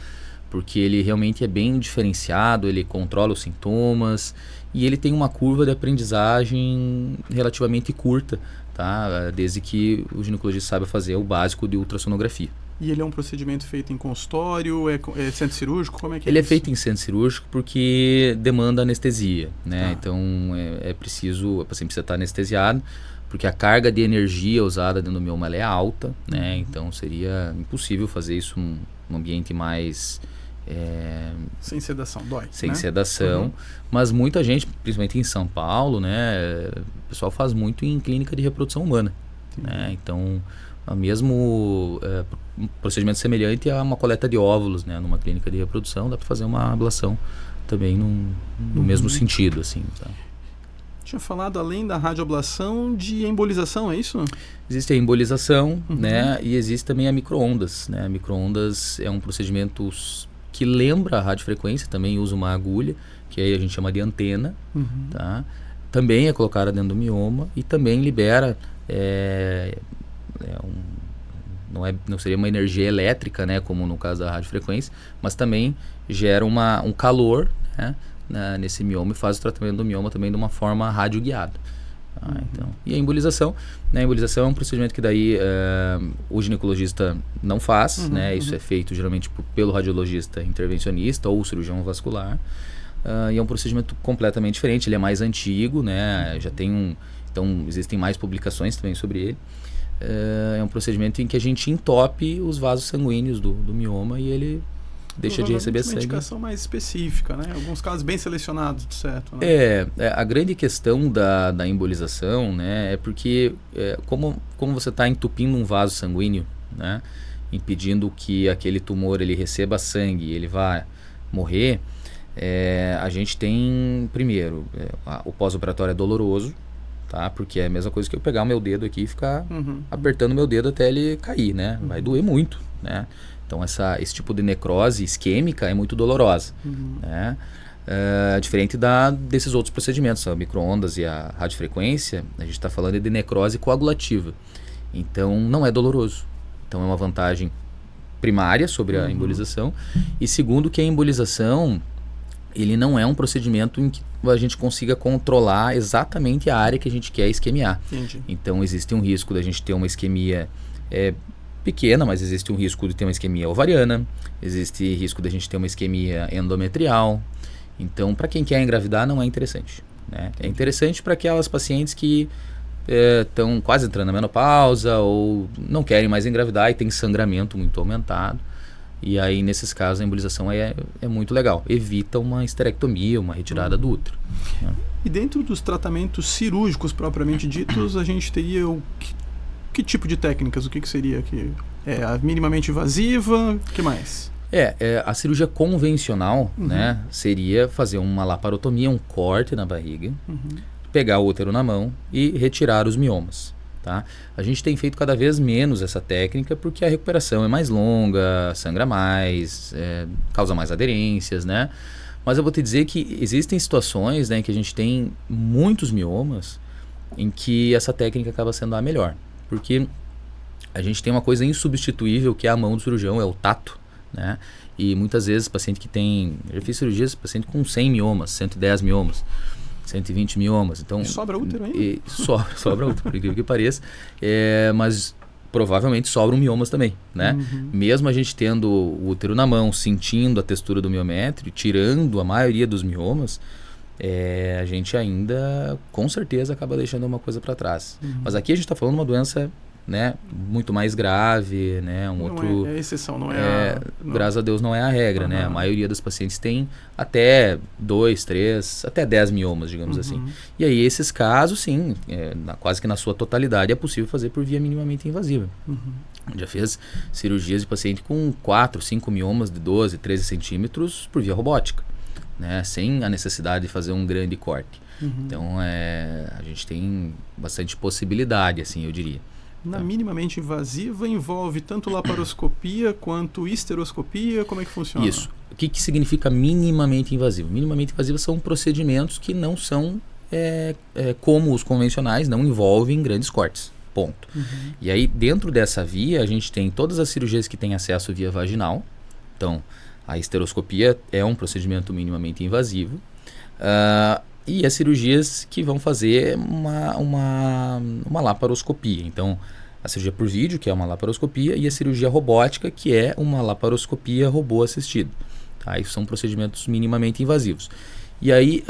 [SPEAKER 2] Porque ele realmente é bem diferenciado, ele controla os sintomas e ele tem uma curva de aprendizagem relativamente curta, tá? Desde que o ginecologista saiba fazer o básico de ultrassonografia.
[SPEAKER 1] E ele é um procedimento feito em consultório, é centro cirúrgico? Como é que
[SPEAKER 2] ele
[SPEAKER 1] é
[SPEAKER 2] isso? É feito em centro cirúrgico porque demanda anestesia, né? Então a paciente precisa estar anestesiado, porque a carga de energia usada dentro do mioma ela é alta, né? Então seria impossível fazer isso num ambiente mais...
[SPEAKER 1] sem sedação, dói.
[SPEAKER 2] Sem sedação, mas muita gente, principalmente em São Paulo, né, o pessoal faz muito em clínica de reprodução humana, né? Então, o mesmo procedimento semelhante a uma coleta de óvulos, né, numa clínica de reprodução, dá para fazer uma ablação também no mesmo sentido, assim, tá?
[SPEAKER 1] Tinha falado, além da radioablação, de embolização, é isso?
[SPEAKER 2] Existe a embolização, né, e existe também a micro-ondas, né? A micro-ondas é um procedimento que lembra a radiofrequência, também usa uma agulha, que aí a gente chama de antena, tá? Também é colocada dentro do mioma e também libera, não seria uma energia elétrica, né, como no caso da radiofrequência, mas também gera um calor, né, nesse mioma e faz o tratamento do mioma também de uma forma radioguiada. Então, e a embolização, né? A embolização é um procedimento que daí o ginecologista não faz, né? Isso é feito geralmente pelo radiologista intervencionista ou cirurgião vascular, e é um procedimento completamente diferente. Ele é mais antigo, né? Já tem então existem mais publicações também sobre ele. É um procedimento em que a gente entope os vasos sanguíneos do mioma e ele deixa de receber sangue.
[SPEAKER 1] Uma indicação mais específica, né? Alguns casos bem selecionados, certo? Né?
[SPEAKER 2] A grande questão da embolização, né, é porque como você está entupindo um vaso sanguíneo, né, impedindo que aquele tumor ele receba sangue e ele vá morrer, a gente tem, primeiro, o pós-operatório é doloroso, tá? Porque é a mesma coisa que eu pegar o meu dedo aqui e ficar apertando meu dedo até ele cair, né? Vai doer muito, né? Então esse tipo de necrose isquêmica é muito dolorosa, né? Diferente desses outros procedimentos, a micro-ondas e a radiofrequência, a gente está falando de necrose coagulativa. Então não é doloroso. Então é uma vantagem primária sobre a embolização. E segundo que a embolização, ele não é um procedimento em que a gente consiga controlar exatamente a área que a gente quer isquemiar.
[SPEAKER 1] Entendi.
[SPEAKER 2] Então existe um risco da gente ter uma isquemia pequena, mas existe um risco de ter uma isquemia ovariana, existe risco de a gente ter uma isquemia endometrial. Então, para quem quer engravidar, não é interessante, né? É interessante para aquelas pacientes que estão quase entrando na menopausa ou não querem mais engravidar e tem sangramento muito aumentado. E aí, nesses casos, a embolização é muito legal. Evita uma esterectomia, uma retirada do útero, né?
[SPEAKER 1] E dentro dos tratamentos cirúrgicos propriamente ditos, a gente teria que tipo de técnicas? O que seria aqui? A minimamente invasiva? O que mais?
[SPEAKER 2] A cirurgia convencional, né, seria fazer uma laparotomia, um corte na barriga, pegar o útero na mão e retirar os miomas, tá? A gente tem feito cada vez menos essa técnica porque a recuperação é mais longa, sangra mais, causa mais aderências, né? Mas eu vou te dizer que existem situações, né, que a gente tem muitos miomas em que essa técnica acaba sendo a melhor. Porque a gente tem uma coisa insubstituível que é a mão do cirurgião, é o tato, né? E muitas vezes paciente que tem... Eu já fiz cirurgias, paciente com 100 miomas, 110 miomas, 120 miomas. Então,
[SPEAKER 1] e sobra útero ainda?
[SPEAKER 2] Sobra útero, por incrível que pareça. Mas provavelmente sobram miomas também, né?
[SPEAKER 1] Uhum.
[SPEAKER 2] Mesmo a gente tendo o útero na mão, sentindo a textura do miométrio, tirando a maioria dos miomas, a gente ainda, com certeza, acaba deixando uma coisa para trás. Mas aqui a gente está falando de uma doença, né, muito mais grave, né?
[SPEAKER 1] Não é exceção, não é
[SPEAKER 2] graças a Deus não é a regra, né? A maioria dos pacientes tem até 2, 3, até 10 miomas, digamos assim. E aí esses casos, sim, quase que na sua totalidade é possível fazer por via minimamente invasiva. Já fez cirurgias de paciente com 4, 5 miomas de 12, 13 centímetros por via robótica, né? Sem a necessidade de fazer um grande corte. Então a gente tem bastante possibilidade, assim, eu diria.
[SPEAKER 1] Na minimamente invasiva envolve tanto laparoscopia quanto histeroscopia? Como é que funciona?
[SPEAKER 2] Isso. O que significa minimamente invasivo? Minimamente invasivo são procedimentos que não são como os convencionais, não envolvem grandes cortes. Ponto. E aí, dentro dessa via, a gente tem todas as cirurgias que têm acesso via vaginal. Então, a histeroscopia é um procedimento minimamente invasivo. E as cirurgias que vão fazer uma laparoscopia. Então, a cirurgia por vídeo, que é uma laparoscopia, e a cirurgia robótica, que é uma laparoscopia robô assistida. Tá? Isso são procedimentos minimamente invasivos. E aí,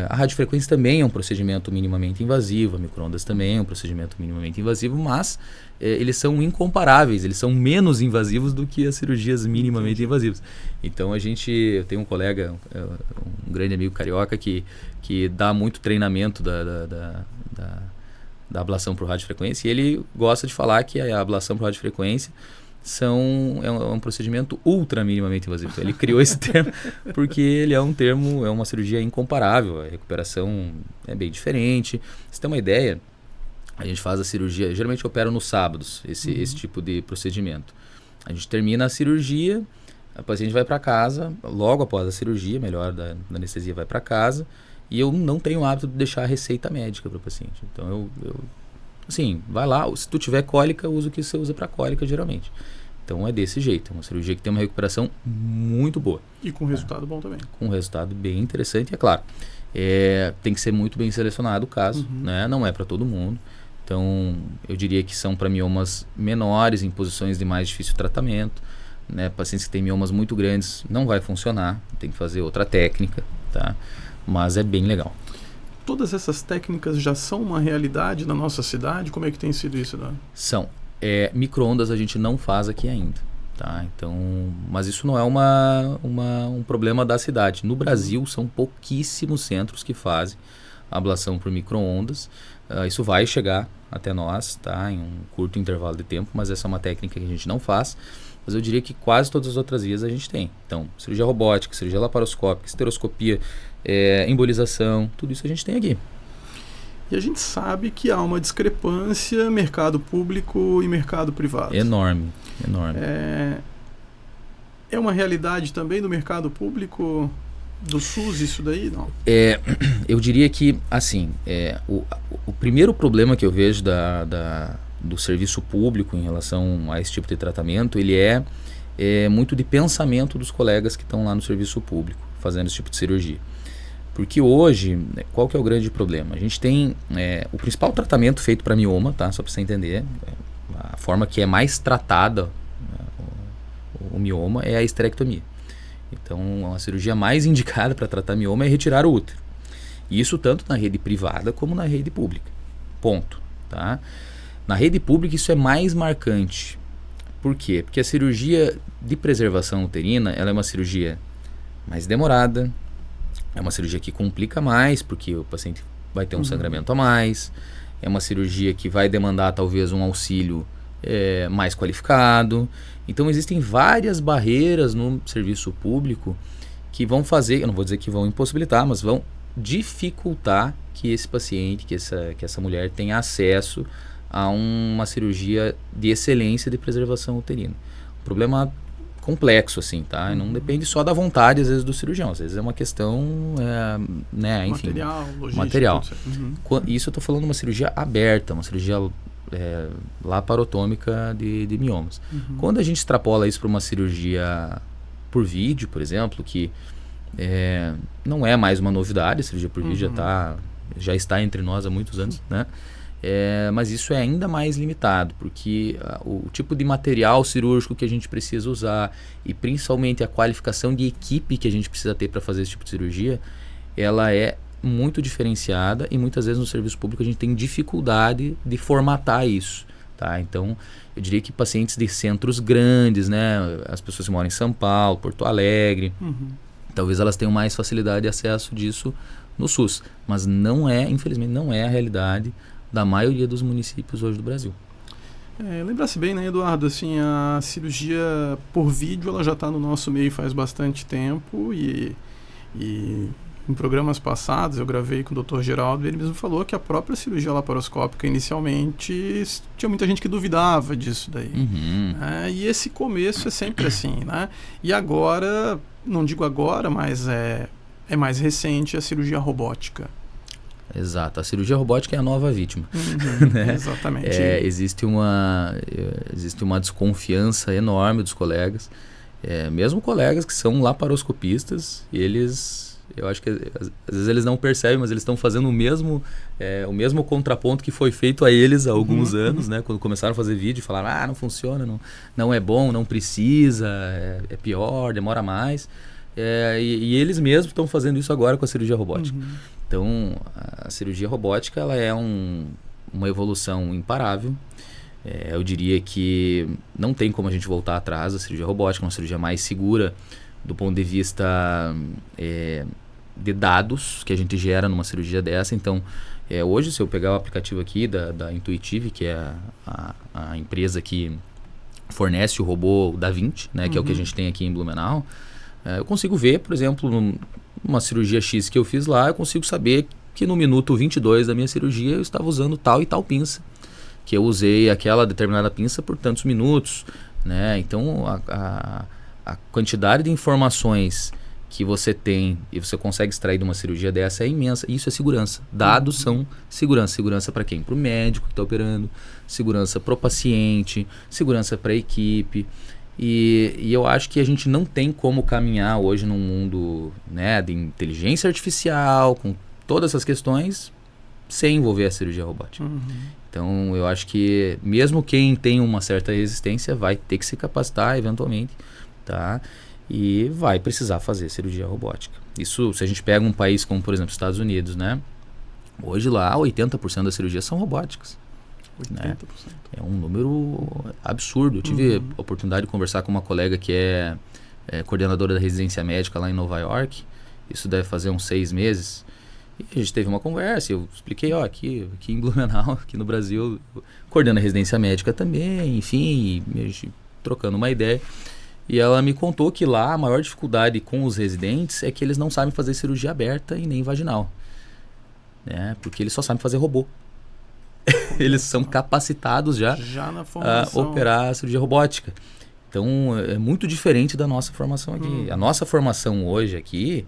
[SPEAKER 2] a radiofrequência também é um procedimento minimamente invasivo, a micro-ondas também é um procedimento minimamente invasivo, mas eles são incomparáveis, eles são menos invasivos do que as cirurgias minimamente invasivas. Então, eu tenho um colega, um grande amigo carioca, que dá muito treinamento da ablação por radiofrequência, e ele gosta de falar que a ablação por radiofrequência é um procedimento ultra minimamente invasivo. Então, ele criou esse termo porque ele é uma cirurgia incomparável, a recuperação é bem diferente. Pra você ter uma ideia, a gente faz a cirurgia, geralmente eu opero nos sábados, esse tipo de procedimento. A gente termina a cirurgia, a paciente vai para casa, logo após a cirurgia, melhor da anestesia, vai para casa, e eu não tenho o hábito de deixar a receita médica para o paciente. Então, assim, vai lá, se tu tiver cólica, usa o que você usa para cólica, geralmente. Então, é desse jeito, é uma cirurgia que tem uma recuperação muito boa.
[SPEAKER 1] E com resultado bom também.
[SPEAKER 2] Com um resultado bem interessante, é claro. Tem que ser muito bem selecionado o caso, né? Não é para todo mundo. Então, eu diria que são para miomas menores, em posições de mais difícil tratamento, né? Pacientes que têm miomas muito grandes, não vai funcionar, tem que fazer outra técnica, tá? Mas é bem legal.
[SPEAKER 1] Todas essas técnicas já são uma realidade na nossa cidade? Como é que tem sido isso, Dan?
[SPEAKER 2] São. Micro-ondas a gente não faz aqui ainda, tá? Então, mas isso não é um problema da cidade. No Brasil, são pouquíssimos centros que fazem a ablação por micro-ondas. Isso vai chegar até nós, tá? Em um curto intervalo de tempo, mas essa é uma técnica que a gente não faz. Mas eu diria que quase todas as outras vias a gente tem. Então, cirurgia robótica, cirurgia laparoscópica, esteroscopia, embolização, tudo isso a gente tem aqui.
[SPEAKER 1] E a gente sabe que há uma discrepância mercado público e mercado privado.
[SPEAKER 2] Enorme, enorme.
[SPEAKER 1] É uma realidade também do mercado público do SUS isso daí? Não.
[SPEAKER 2] Eu diria que, assim, o primeiro problema que eu vejo do serviço público em relação a esse tipo de tratamento, ele é muito de pensamento dos colegas que estão lá no serviço público fazendo esse tipo de cirurgia. Porque hoje, qual que é o grande problema? A gente tem o principal tratamento feito para mioma, tá? Só para você entender, a forma que é mais tratada o mioma é a esterectomia. Então, a cirurgia mais indicada para tratar mioma é retirar o útero. Isso tanto na rede privada como na rede pública. Ponto. Tá? Na rede pública isso é mais marcante. Por quê? Porque a cirurgia de preservação uterina ela é uma cirurgia mais demorada, é uma cirurgia que complica mais, porque o paciente vai ter um sangramento a mais, é uma cirurgia que vai demandar talvez um auxílio mais qualificado. Então existem várias barreiras no serviço público que vão fazer, eu não vou dizer que vão impossibilitar, mas vão dificultar que esse paciente, que essa mulher tenha acesso a uma cirurgia de excelência de preservação uterina. Um problema complexo, assim, tá? Não depende só da vontade, às vezes, do cirurgião. Às vezes é uma questão, né, enfim...
[SPEAKER 1] Material, logística.
[SPEAKER 2] Material. Isso eu estou falando de uma cirurgia aberta, uma cirurgia laparotômica de miomas. Quando a gente extrapola isso para uma cirurgia por vídeo, por exemplo, que não é mais uma novidade, a cirurgia por vídeo já está entre nós há muitos anos, né? Mas isso é ainda mais limitado, porque o tipo de material cirúrgico que a gente precisa usar e principalmente a qualificação de equipe que a gente precisa ter para fazer esse tipo de cirurgia, ela é muito diferenciada e muitas vezes no serviço público a gente tem dificuldade de formatar isso. Tá? Então, eu diria que pacientes de centros grandes, né, as pessoas que moram em São Paulo, Porto Alegre, talvez elas tenham mais facilidade de acesso disso no SUS, mas infelizmente não é a realidade da maioria dos municípios hoje do Brasil.
[SPEAKER 1] Lembra-se bem, né, Eduardo, assim, a cirurgia por vídeo ela já está no nosso meio faz bastante tempo e em programas passados eu gravei com o Dr. Geraldo e ele mesmo falou que a própria cirurgia laparoscópica inicialmente tinha muita gente que duvidava disso daí. E esse começo é sempre assim, né? E agora, não digo agora, mas é mais recente a cirurgia robótica.
[SPEAKER 2] Exato, a cirurgia robótica é a nova vítima. Né?
[SPEAKER 1] Exatamente.
[SPEAKER 2] Existe uma desconfiança enorme dos colegas, mesmo colegas que são laparoscopistas, eu acho que às vezes eles não percebem, mas eles estão fazendo o mesmo contraponto que foi feito a eles há alguns anos, né? Quando começaram a fazer vídeo e falaram, não funciona, não é bom, não precisa, é pior, demora mais. E eles mesmos estão fazendo isso agora com a cirurgia robótica. Então, a cirurgia robótica ela é uma evolução imparável. Eu diria que não tem como a gente voltar atrás da cirurgia robótica, uma cirurgia mais segura do ponto de vista de dados que a gente gera numa cirurgia dessa. Então, hoje, se eu pegar o aplicativo aqui da Intuitive, que é a empresa que fornece o robô Da Vinci, né, que é o que a gente tem aqui em Blumenau, eu consigo ver, por exemplo, numa cirurgia X que eu fiz lá, eu consigo saber que no minuto 22 da minha cirurgia eu estava usando tal e tal pinça, que eu usei aquela determinada pinça por tantos minutos, né? Então, a quantidade de informações que você tem e você consegue extrair de uma cirurgia dessa é imensa. Isso é segurança. Dados são segurança. Segurança para quem? Para o médico que está operando, segurança para o paciente, segurança para a equipe. E eu acho que a gente não tem como caminhar hoje num mundo, né, de inteligência artificial, com todas essas questões, sem envolver a cirurgia robótica. Então, eu acho que mesmo quem tem uma certa resistência vai ter que se capacitar eventualmente, tá? E vai precisar fazer cirurgia robótica. Isso, se a gente pega um país como, por exemplo, os Estados Unidos, né? Hoje lá, 80% das cirurgias são robóticas. 80%. Né? É um número absurdo. Eu tive a oportunidade de conversar com uma colega que é coordenadora da residência médica lá em Nova York. Isso deve fazer uns 6 meses. E a gente teve uma conversa. Eu expliquei, aqui em Blumenau, aqui no Brasil, coordeno a residência médica também, enfim, a gente trocando uma ideia. E ela me contou que lá a maior dificuldade com os residentes é que eles não sabem fazer cirurgia aberta e nem vaginal. Né? Porque eles só sabem fazer robô. Eles são capacitados já
[SPEAKER 1] na formação.
[SPEAKER 2] A operar a cirurgia robótica. Então, é muito diferente da nossa formação aqui. A nossa formação hoje aqui,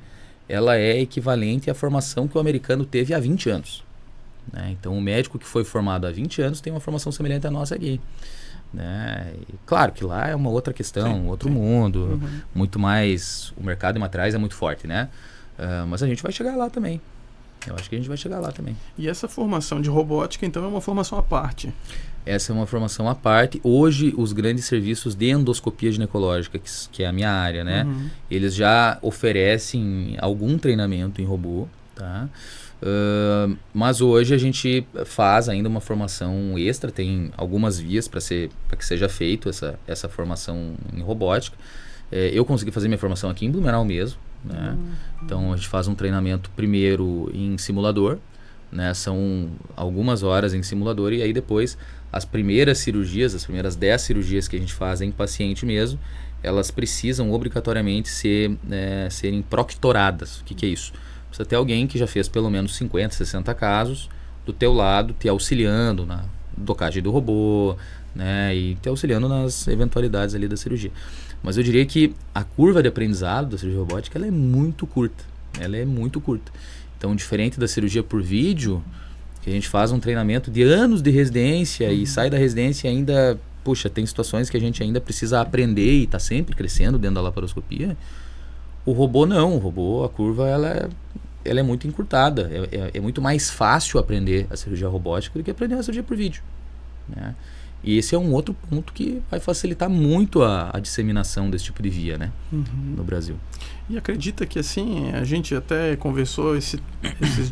[SPEAKER 2] ela é equivalente à formação que o americano teve há 20 anos. Né? Então, o médico que foi formado há 20 anos tem uma formação semelhante à nossa aqui. Né? E, claro que lá é uma outra questão, outro mundo, muito mais... O mercado de materiais é muito forte, né? Mas a gente vai chegar lá também. Eu acho que a gente vai chegar lá também.
[SPEAKER 1] E essa formação de robótica, então, é uma formação à parte?
[SPEAKER 2] Essa é uma formação à parte. Hoje, os grandes serviços de endoscopia ginecológica, que é a minha área, né? Eles já oferecem algum treinamento em robô, tá? Mas hoje a gente faz ainda uma formação extra, tem algumas vias para que seja feito essa formação em robótica. Eu consegui fazer minha formação aqui em Blumenau mesmo, né? Então a gente faz um treinamento primeiro em simulador, né? São algumas horas em simulador e aí depois as primeiras cirurgias, as primeiras 10 cirurgias que a gente faz em paciente mesmo, elas precisam obrigatoriamente serem proctoradas. O que é isso? Precisa ter alguém que já fez pelo menos 50, 60 casos do teu lado, te auxiliando na docagem do robô, né? E te auxiliando nas eventualidades ali da cirurgia. Mas eu diria que a curva de aprendizado da cirurgia robótica ela é muito curta. Ela é muito curta. Então, diferente da cirurgia por vídeo, que a gente faz um treinamento de anos de residência e sai da residência e ainda, tem situações que a gente ainda precisa aprender e está sempre crescendo dentro da laparoscopia. O robô não. O robô, a curva, ela é ela é muito encurtada. É muito mais fácil aprender a cirurgia robótica do que aprender a cirurgia por vídeo, né? E esse é um outro ponto que vai facilitar muito a disseminação desse tipo de via, né? No Brasil.
[SPEAKER 1] E acredita que assim, a gente até conversou esses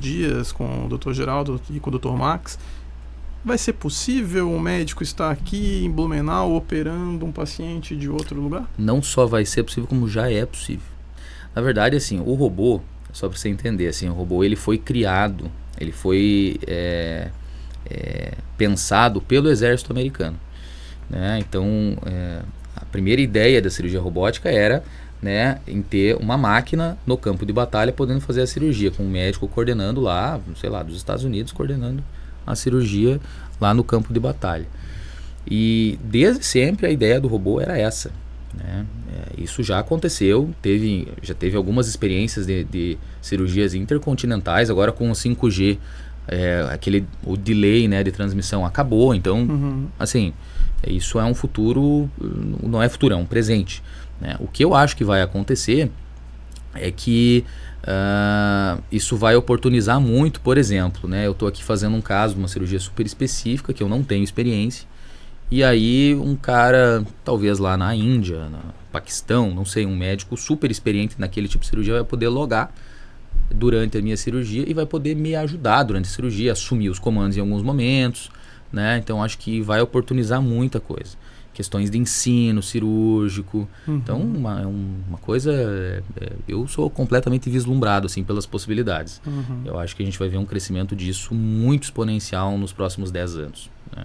[SPEAKER 1] dias com o Dr. Geraldo e com o Dr. Max, vai ser possível um médico estar aqui em Blumenau operando um paciente de outro lugar?
[SPEAKER 2] Não só vai ser possível, como já é possível. Na verdade, assim, o robô, só para você entender, assim, o robô ele foi criado, ele foi pensado pelo exército americano, né? Então, a primeira ideia da cirurgia robótica era, né, em ter uma máquina no campo de batalha podendo fazer a cirurgia, com um médico coordenando lá, sei lá, dos Estados Unidos, coordenando a cirurgia lá no campo de batalha. E desde sempre a ideia do robô era essa, né? Isso já aconteceu, já teve algumas experiências de cirurgias intercontinentais, agora com o 5G, o delay, né, de transmissão acabou, então, assim, isso é um futuro, não é futuro, é um presente, né? O que eu acho que vai acontecer é que isso vai oportunizar muito, por exemplo, né, eu estou aqui fazendo um caso de uma cirurgia super específica que eu não tenho experiência, e aí um cara, talvez lá na Índia, no Paquistão, não sei, um médico super experiente naquele tipo de cirurgia vai poder logar durante a minha cirurgia e vai poder me ajudar durante a cirurgia, assumir os comandos em alguns momentos, né? Então acho que vai oportunizar muita coisa. Questões de ensino cirúrgico. Então uma coisa, eu sou completamente vislumbrado assim, pelas possibilidades. Eu acho que a gente vai ver um crescimento disso muito exponencial nos próximos 10 anos, né?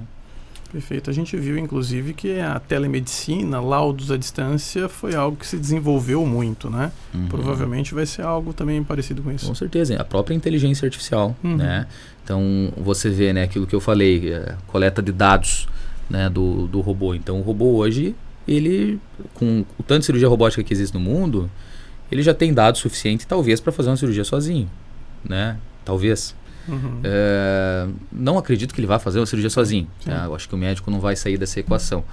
[SPEAKER 1] Perfeito. A gente viu, inclusive, que a telemedicina, laudos à distância, foi algo que se desenvolveu muito, né? Provavelmente vai ser algo também parecido com isso.
[SPEAKER 2] Com certeza. A própria inteligência artificial, né? Então, você vê, né, aquilo que eu falei, coleta de dados, né, do robô. Então, o robô hoje, ele, com o tanto de cirurgia robótica que existe no mundo, ele já tem dados suficientes, talvez, para fazer uma cirurgia sozinho, né? Talvez. Não acredito que ele vá fazer uma cirurgia sozinho, tá? Eu acho que o médico não vai sair dessa equação,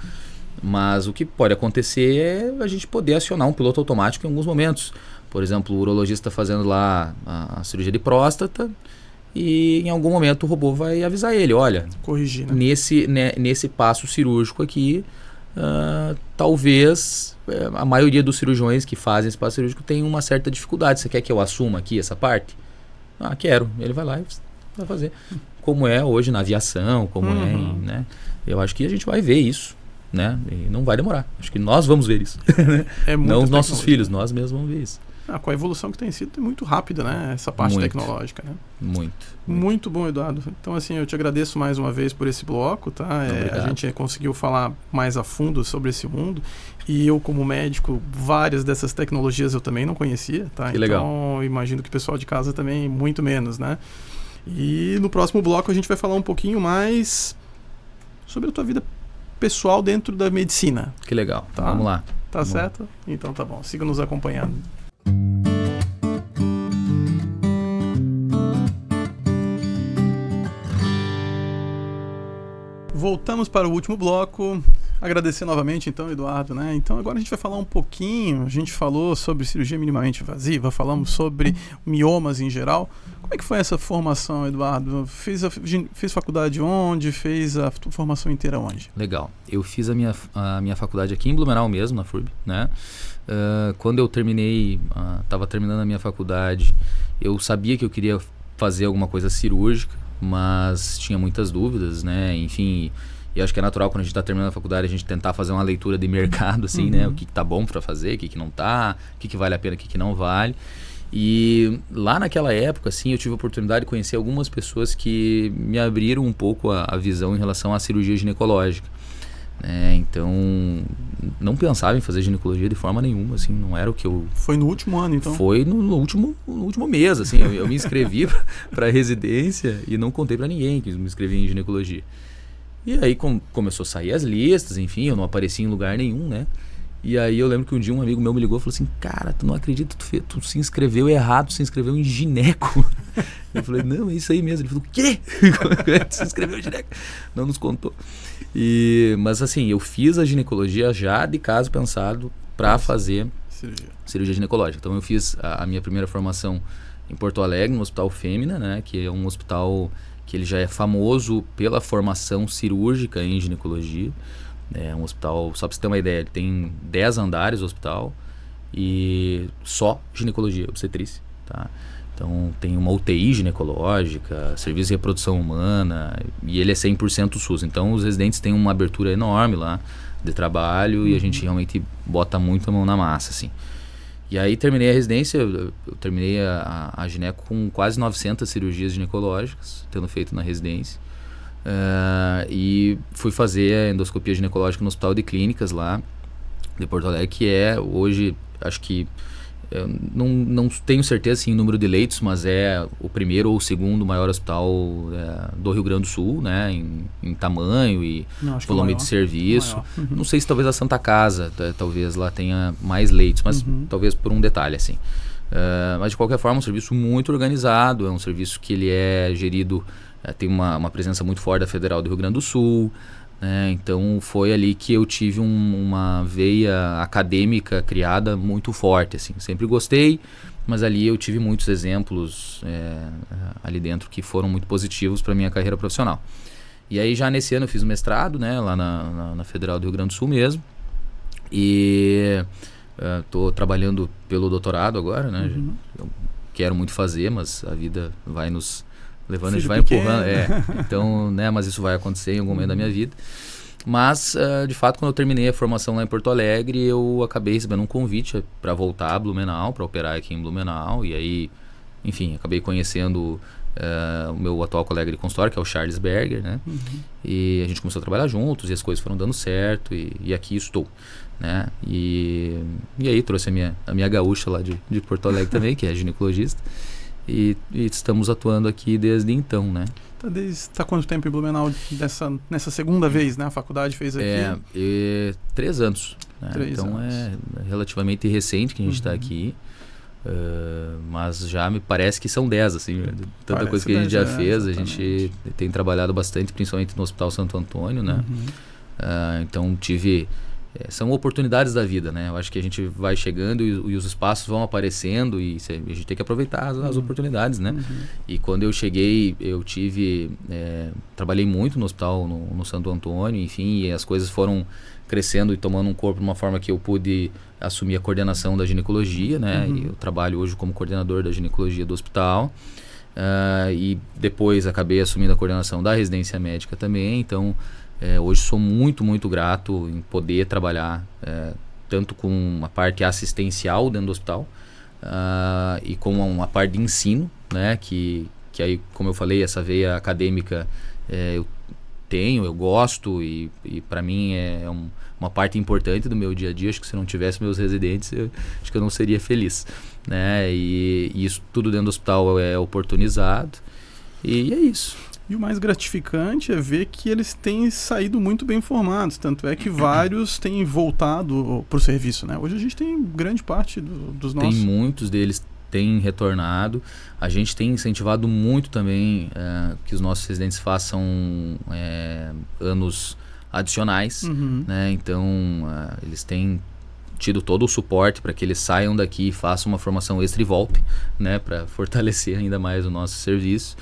[SPEAKER 2] mas o que pode acontecer é a gente poder acionar um piloto automático em alguns momentos. Por exemplo, o urologista fazendo lá a cirurgia de próstata e em algum momento o robô vai avisar ele, olha,
[SPEAKER 1] corrigir, né?
[SPEAKER 2] Nesse passo cirúrgico aqui, talvez a maioria dos cirurgiões que fazem esse passo cirúrgico tem uma certa dificuldade. Você quer que eu assuma aqui essa parte? Quero. Ele vai lá e vai fazer. Como é hoje na aviação, como né? Eu acho que a gente vai ver isso, né? E não vai demorar. Acho que nós vamos ver isso. Não os nossos filhos, nós mesmos vamos ver isso.
[SPEAKER 1] Com a evolução que tem sido, é muito rápida, né? Essa parte tecnológica, né? Muito bom, Eduardo. Então, assim, eu te agradeço mais uma vez por esse bloco, tá? A gente conseguiu falar mais a fundo sobre esse mundo. E eu, como médico, várias dessas tecnologias eu também não conhecia, tá?
[SPEAKER 2] Que legal.
[SPEAKER 1] Então, imagino que o pessoal de casa também, muito menos, né? E no próximo bloco a gente vai falar um pouquinho mais sobre a tua vida pessoal dentro da medicina.
[SPEAKER 2] Que legal.
[SPEAKER 1] Tá?
[SPEAKER 2] Vamos lá.
[SPEAKER 1] Tá certo? Então tá bom. Siga nos acompanhando. Voltamos para o último bloco. Agradecer novamente, então, Eduardo, né? Então, agora a gente vai falar um pouquinho. A gente falou sobre cirurgia minimamente invasiva, falamos sobre miomas em geral. Como é que foi essa formação, Eduardo? Fez faculdade onde? Fez a formação inteira onde?
[SPEAKER 2] Legal. Eu fiz a minha faculdade aqui em Blumenau mesmo, na FURB, né? Quando eu estava terminando a minha faculdade, eu sabia que eu queria fazer alguma coisa cirúrgica, mas tinha muitas dúvidas, né? Enfim, e acho que é natural quando a gente está terminando a faculdade a gente tentar fazer uma leitura de mercado, assim, né? O que tá bom para fazer, o que não tá, o que vale a pena, o que não vale. E lá naquela época, assim, eu tive a oportunidade de conhecer algumas pessoas que me abriram um pouco a visão em relação à cirurgia ginecológica. Então, não pensava em fazer ginecologia de forma nenhuma, assim, não era o que eu...
[SPEAKER 1] Foi no último ano, então?
[SPEAKER 2] Foi no último mês, assim, eu me inscrevi para residência e não contei para ninguém que me inscrevi em ginecologia. E aí começou a sair as listas, enfim, eu não apareci em lugar nenhum, né? E aí eu lembro que um dia um amigo meu me ligou e falou assim, cara, tu não acredita, tu se inscreveu errado, tu se inscreveu em gineco. Eu falei, não, é isso aí mesmo. Ele falou, o quê? Tu se inscreveu em gineco? Não nos contou. Mas assim, eu fiz a ginecologia já de caso pensado para fazer cirurgia ginecológica. Então eu fiz a minha primeira formação em Porto Alegre, no Hospital Fêmea, né, que é um hospital que ele já é famoso pela formação cirúrgica em ginecologia. É um hospital, só para você ter uma ideia, ele tem 10 andares o hospital e só ginecologia, obstetrícia, tá? Então tem uma UTI ginecológica, serviço de reprodução humana, e ele é 100% SUS. Então os residentes têm uma abertura enorme lá de trabalho e a gente realmente bota muito a mão na massa, assim. E aí terminei a residência, eu terminei a gineco com quase 900 cirurgias ginecológicas, tendo feito na residência. E fui fazer a endoscopia ginecológica no Hospital de Clínicas lá de Porto Alegre, que é hoje, acho que, não tenho certeza assim, em número de leitos, mas é o primeiro ou o segundo maior hospital do Rio Grande do Sul, né, em tamanho e volume de serviço. Não sei se talvez a Santa Casa, talvez lá tenha mais leitos, mas talvez por um detalhe assim. Mas de qualquer forma, é um serviço muito organizado, é um serviço que ele é gerido, tem uma presença muito forte da Federal do Rio Grande do Sul. Então foi ali que eu tive uma veia acadêmica criada muito forte, assim. Sempre gostei, mas ali eu tive muitos exemplos ali dentro que foram muito positivos para minha carreira profissional. E aí já nesse ano eu fiz o mestrado, né, lá na Federal do Rio Grande do Sul mesmo, e estou trabalhando pelo doutorado agora, né. Eu quero muito fazer, mas a vida vai nos levando, a gente vai empurrando, então, né, mas isso vai acontecer em algum momento da minha vida. Mas, de fato, quando eu terminei a formação lá em Porto Alegre, eu acabei recebendo um convite para voltar a Blumenau, para operar aqui em Blumenau, e aí, enfim, acabei conhecendo o meu atual colega de consultório, que é o Charles Berger, né, e a gente começou a trabalhar juntos, e as coisas foram dando certo, e aqui estou, né, e aí trouxe a minha gaúcha lá de Porto Alegre também, que é ginecologista. E estamos atuando aqui desde então, né?
[SPEAKER 1] Tá quanto tempo em Blumenau nessa segunda vez, né? A faculdade fez aqui?
[SPEAKER 2] 3 anos. Né?
[SPEAKER 1] 3
[SPEAKER 2] então
[SPEAKER 1] anos.
[SPEAKER 2] É relativamente recente que a gente está aqui. Mas já me parece que são 10, assim. Tanta coisa que a gente já fez. Exatamente. A gente tem trabalhado bastante, principalmente no Hospital Santo Antônio, né? Então tive... são oportunidades da vida, né? Eu acho que a gente vai chegando e os espaços vão aparecendo e a gente tem que aproveitar as oportunidades, né? E quando eu cheguei, eu trabalhei muito no hospital, no Santo Antônio, enfim, e as coisas foram crescendo e tomando um corpo de uma forma que eu pude assumir a coordenação da ginecologia, né? E eu trabalho hoje como coordenador da ginecologia do hospital. E depois acabei assumindo a coordenação da residência médica também, então... hoje sou muito, muito grato em poder trabalhar tanto com uma parte assistencial dentro do hospital e com uma parte de ensino, né, que aí, como eu falei, essa veia acadêmica eu tenho, eu gosto e para mim é uma parte importante do meu dia a dia. Acho que se não tivesse meus residentes, acho que eu não seria feliz, né, e isso tudo dentro do hospital é oportunizado e é isso.
[SPEAKER 1] E o mais gratificante é ver que eles têm saído muito bem formados, tanto é que vários têm voltado para o serviço, né? Hoje a gente tem grande parte dos nossos...
[SPEAKER 2] Tem muitos deles têm retornado. A gente tem incentivado muito também que os nossos residentes façam anos adicionais, né? Então, eles têm tido todo o suporte para que eles saiam daqui e façam uma formação extra e voltem, né, para fortalecer ainda mais o nosso serviço.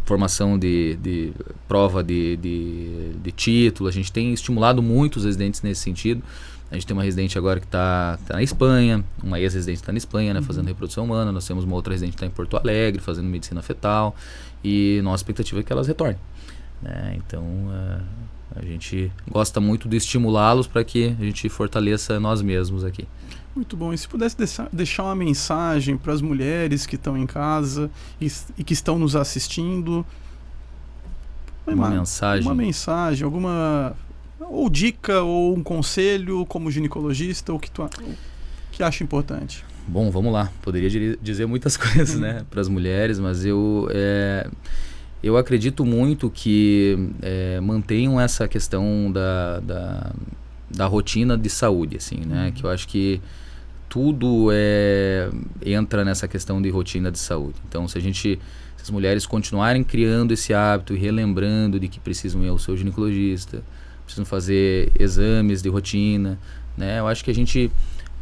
[SPEAKER 2] Formação de prova de título, a gente tem estimulado muito os residentes nesse sentido. A gente tem uma residente agora que está na Espanha, uma ex-residente está na Espanha, né, fazendo reprodução humana. Nós temos uma outra residente que está em Porto Alegre, fazendo medicina fetal, e nossa expectativa é que elas retornem, né? Então, a gente gosta muito de estimulá-los para que a gente fortaleça nós mesmos aqui.
[SPEAKER 1] Muito bom. E se pudesse deixar uma mensagem para as mulheres que estão em casa e que estão nos assistindo?
[SPEAKER 2] Uma mensagem,
[SPEAKER 1] alguma ou dica ou um conselho como ginecologista, o que acha importante?
[SPEAKER 2] Bom, vamos lá. Poderia dizer muitas coisas, né, para as mulheres, mas eu acredito muito que mantenham essa questão da rotina de saúde, assim, né? Que eu acho que tudo entra nessa questão de rotina de saúde. Então, se as mulheres continuarem criando esse hábito e relembrando de que precisam ir ao seu ginecologista, precisam fazer exames de rotina, né? Eu acho que a gente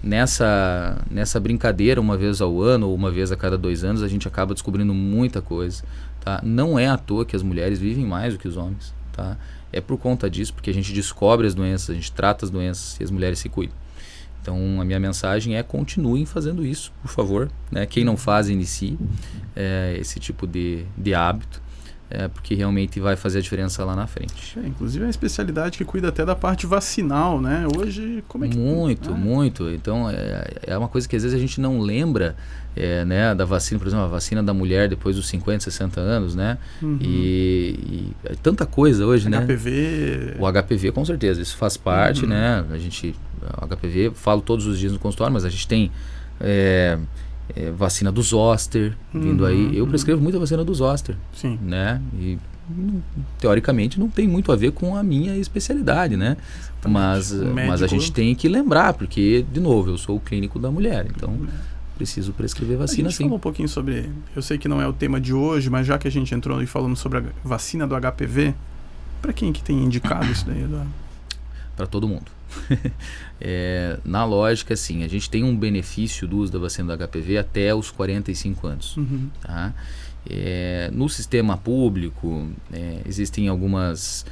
[SPEAKER 2] nessa brincadeira, uma vez ao ano ou uma vez a cada 2 anos, a gente acaba descobrindo muita coisa, tá? Não é à toa que as mulheres vivem mais do que os homens, tá? É por conta disso, porque a gente descobre as doenças, a gente trata as doenças e as mulheres se cuidam. Então, a minha mensagem é: continuem fazendo isso, por favor, né? Quem não faz, inicie esse tipo de hábito, porque realmente vai fazer a diferença lá na frente.
[SPEAKER 1] Inclusive é a especialidade que cuida até da parte vacinal, né? Hoje, como é que...
[SPEAKER 2] Muito. Então, é uma coisa que às vezes a gente não lembra, né, da vacina, por exemplo, a vacina da mulher depois dos 50, 60 anos, né? E tanta coisa hoje,
[SPEAKER 1] HPV...
[SPEAKER 2] né? O HPV, com certeza, isso faz parte, né? O HPV, falo todos os dias no consultório, mas a gente tem... vacina do Zoster vindo aí. Eu prescrevo muita vacina do Zoster.
[SPEAKER 1] Sim.
[SPEAKER 2] Né? E teoricamente não tem muito a ver com a minha especialidade, né? Mas a gente tem que lembrar, porque, de novo, eu sou o clínico da mulher, então preciso prescrever vacina,
[SPEAKER 1] sim. A gente falou um pouquinho sobre... Eu sei que não é o tema de hoje, mas já que a gente entrou e falamos sobre a vacina do HPV, para quem que tem indicado isso daí, Eduardo?
[SPEAKER 2] Para todo mundo. Na lógica, assim, a gente tem um benefício do uso da vacina do HPV até os 45 anos. Tá? No sistema público, existem algumas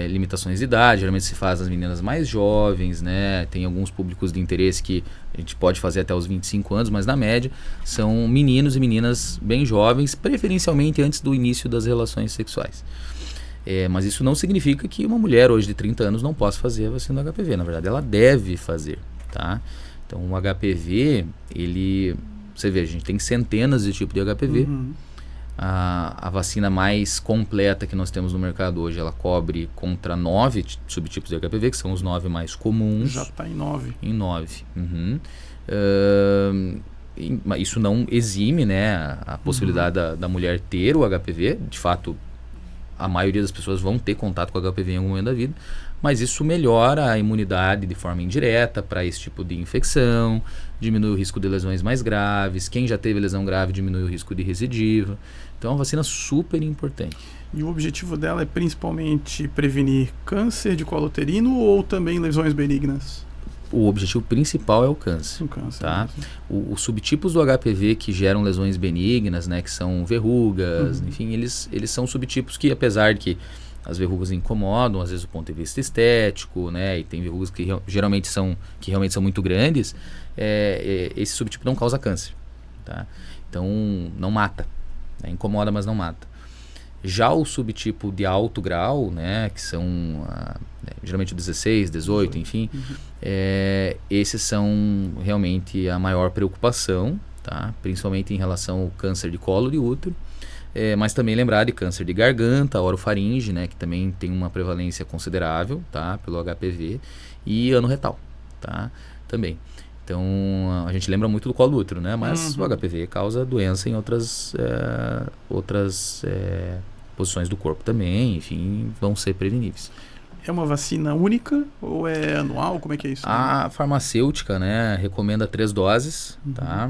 [SPEAKER 2] limitações de idade. Geralmente se faz nas meninas mais jovens, né? Tem alguns públicos de interesse que a gente pode fazer até os 25 anos, mas na média são meninos e meninas bem jovens, preferencialmente antes do início das relações sexuais. Mas isso não significa que uma mulher hoje de 30 anos não possa fazer a vacina do HPV. Na verdade, ela deve fazer, tá? Então, o HPV, você vê, a gente tem centenas de tipos de HPV. A vacina mais completa que nós temos no mercado hoje, ela cobre contra 9 subtipos de HPV, que são os 9 mais comuns.
[SPEAKER 1] Já está em 9.
[SPEAKER 2] Em 9. Isso não exime, né, a possibilidade da mulher ter o HPV. De fato, a maioria das pessoas vão ter contato com o HPV em algum momento da vida, mas isso melhora a imunidade de forma indireta para esse tipo de infecção, diminui o risco de lesões mais graves. Quem já teve lesão grave diminui o risco de recidiva. Então é uma vacina super importante.
[SPEAKER 1] E o objetivo dela é principalmente prevenir câncer de colo uterino ou também lesões benignas?
[SPEAKER 2] O objetivo principal é o câncer. Tá? Os subtipos do HPV que geram lesões benignas, né, que são verrugas, enfim, eles são subtipos que, apesar de que as verrugas incomodam, às vezes do ponto de vista estético, né, e tem verrugas que realmente são muito grandes, esse subtipo não causa câncer. Tá? Então, não mata. Né, incomoda, mas não mata. Já o subtipo de alto grau, né, que são geralmente 16, 18, enfim, esses são realmente a maior preocupação, tá? Principalmente em relação ao câncer de colo de útero, mas também lembrar de câncer de garganta, orofaringe, né, que também tem uma prevalência considerável, tá, pelo HPV, e anorretal, tá, também. Então, a gente lembra muito do colo do útero, né? Mas o HPV causa doença em outras posições do corpo também, enfim, vão ser preveníveis.
[SPEAKER 1] É uma vacina única ou é anual? Como é que é isso?
[SPEAKER 2] A farmacêutica, né, recomenda 3 doses, tá?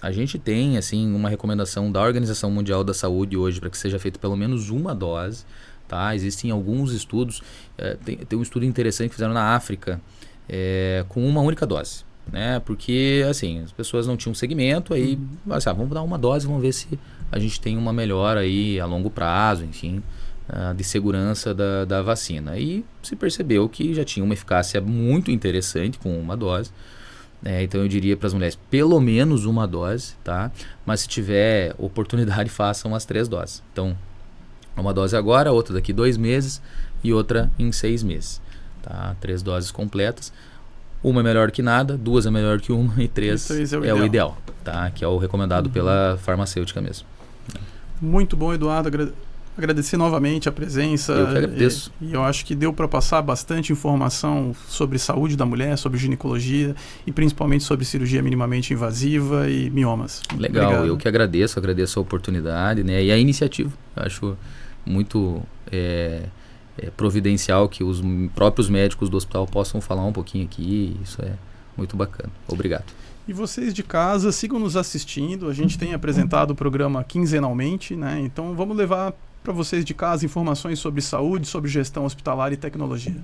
[SPEAKER 2] A gente tem, assim, uma recomendação da Organização Mundial da Saúde hoje para que seja feita pelo menos uma dose, tá? Existem alguns estudos, tem um estudo interessante que fizeram na África, com uma única dose, né? Porque, assim, as pessoas não tinham segmento, aí, assim, vamos dar uma dose, vamos ver se a gente tem uma melhora aí a longo prazo, enfim, de segurança da vacina. E se percebeu que já tinha uma eficácia muito interessante com uma dose. Então eu diria para as mulheres, pelo menos uma dose, tá? Mas se tiver oportunidade, façam as 3 doses. Então, uma dose agora, outra daqui 2 meses e outra em 6 meses. Tá? 3 doses completas. Uma é melhor que nada, 2 é melhor que uma e 3 é o ideal, tá? Que é o recomendado pela farmacêutica mesmo.
[SPEAKER 1] Muito bom, Eduardo. Agradecer novamente a presença.
[SPEAKER 2] Eu que agradeço.
[SPEAKER 1] E eu acho que deu para passar bastante informação sobre saúde da mulher, sobre ginecologia e principalmente sobre cirurgia minimamente invasiva e miomas.
[SPEAKER 2] Legal, obrigado. Eu que agradeço a oportunidade, né, e a iniciativa. Eu acho muito providencial que os próprios médicos do hospital possam falar um pouquinho aqui. Isso é muito bacana. Obrigado.
[SPEAKER 1] E vocês de casa, sigam nos assistindo. A gente tem apresentado o programa quinzenalmente, né? Então vamos levar para vocês de casa informações sobre saúde, sobre gestão hospitalar e tecnologia.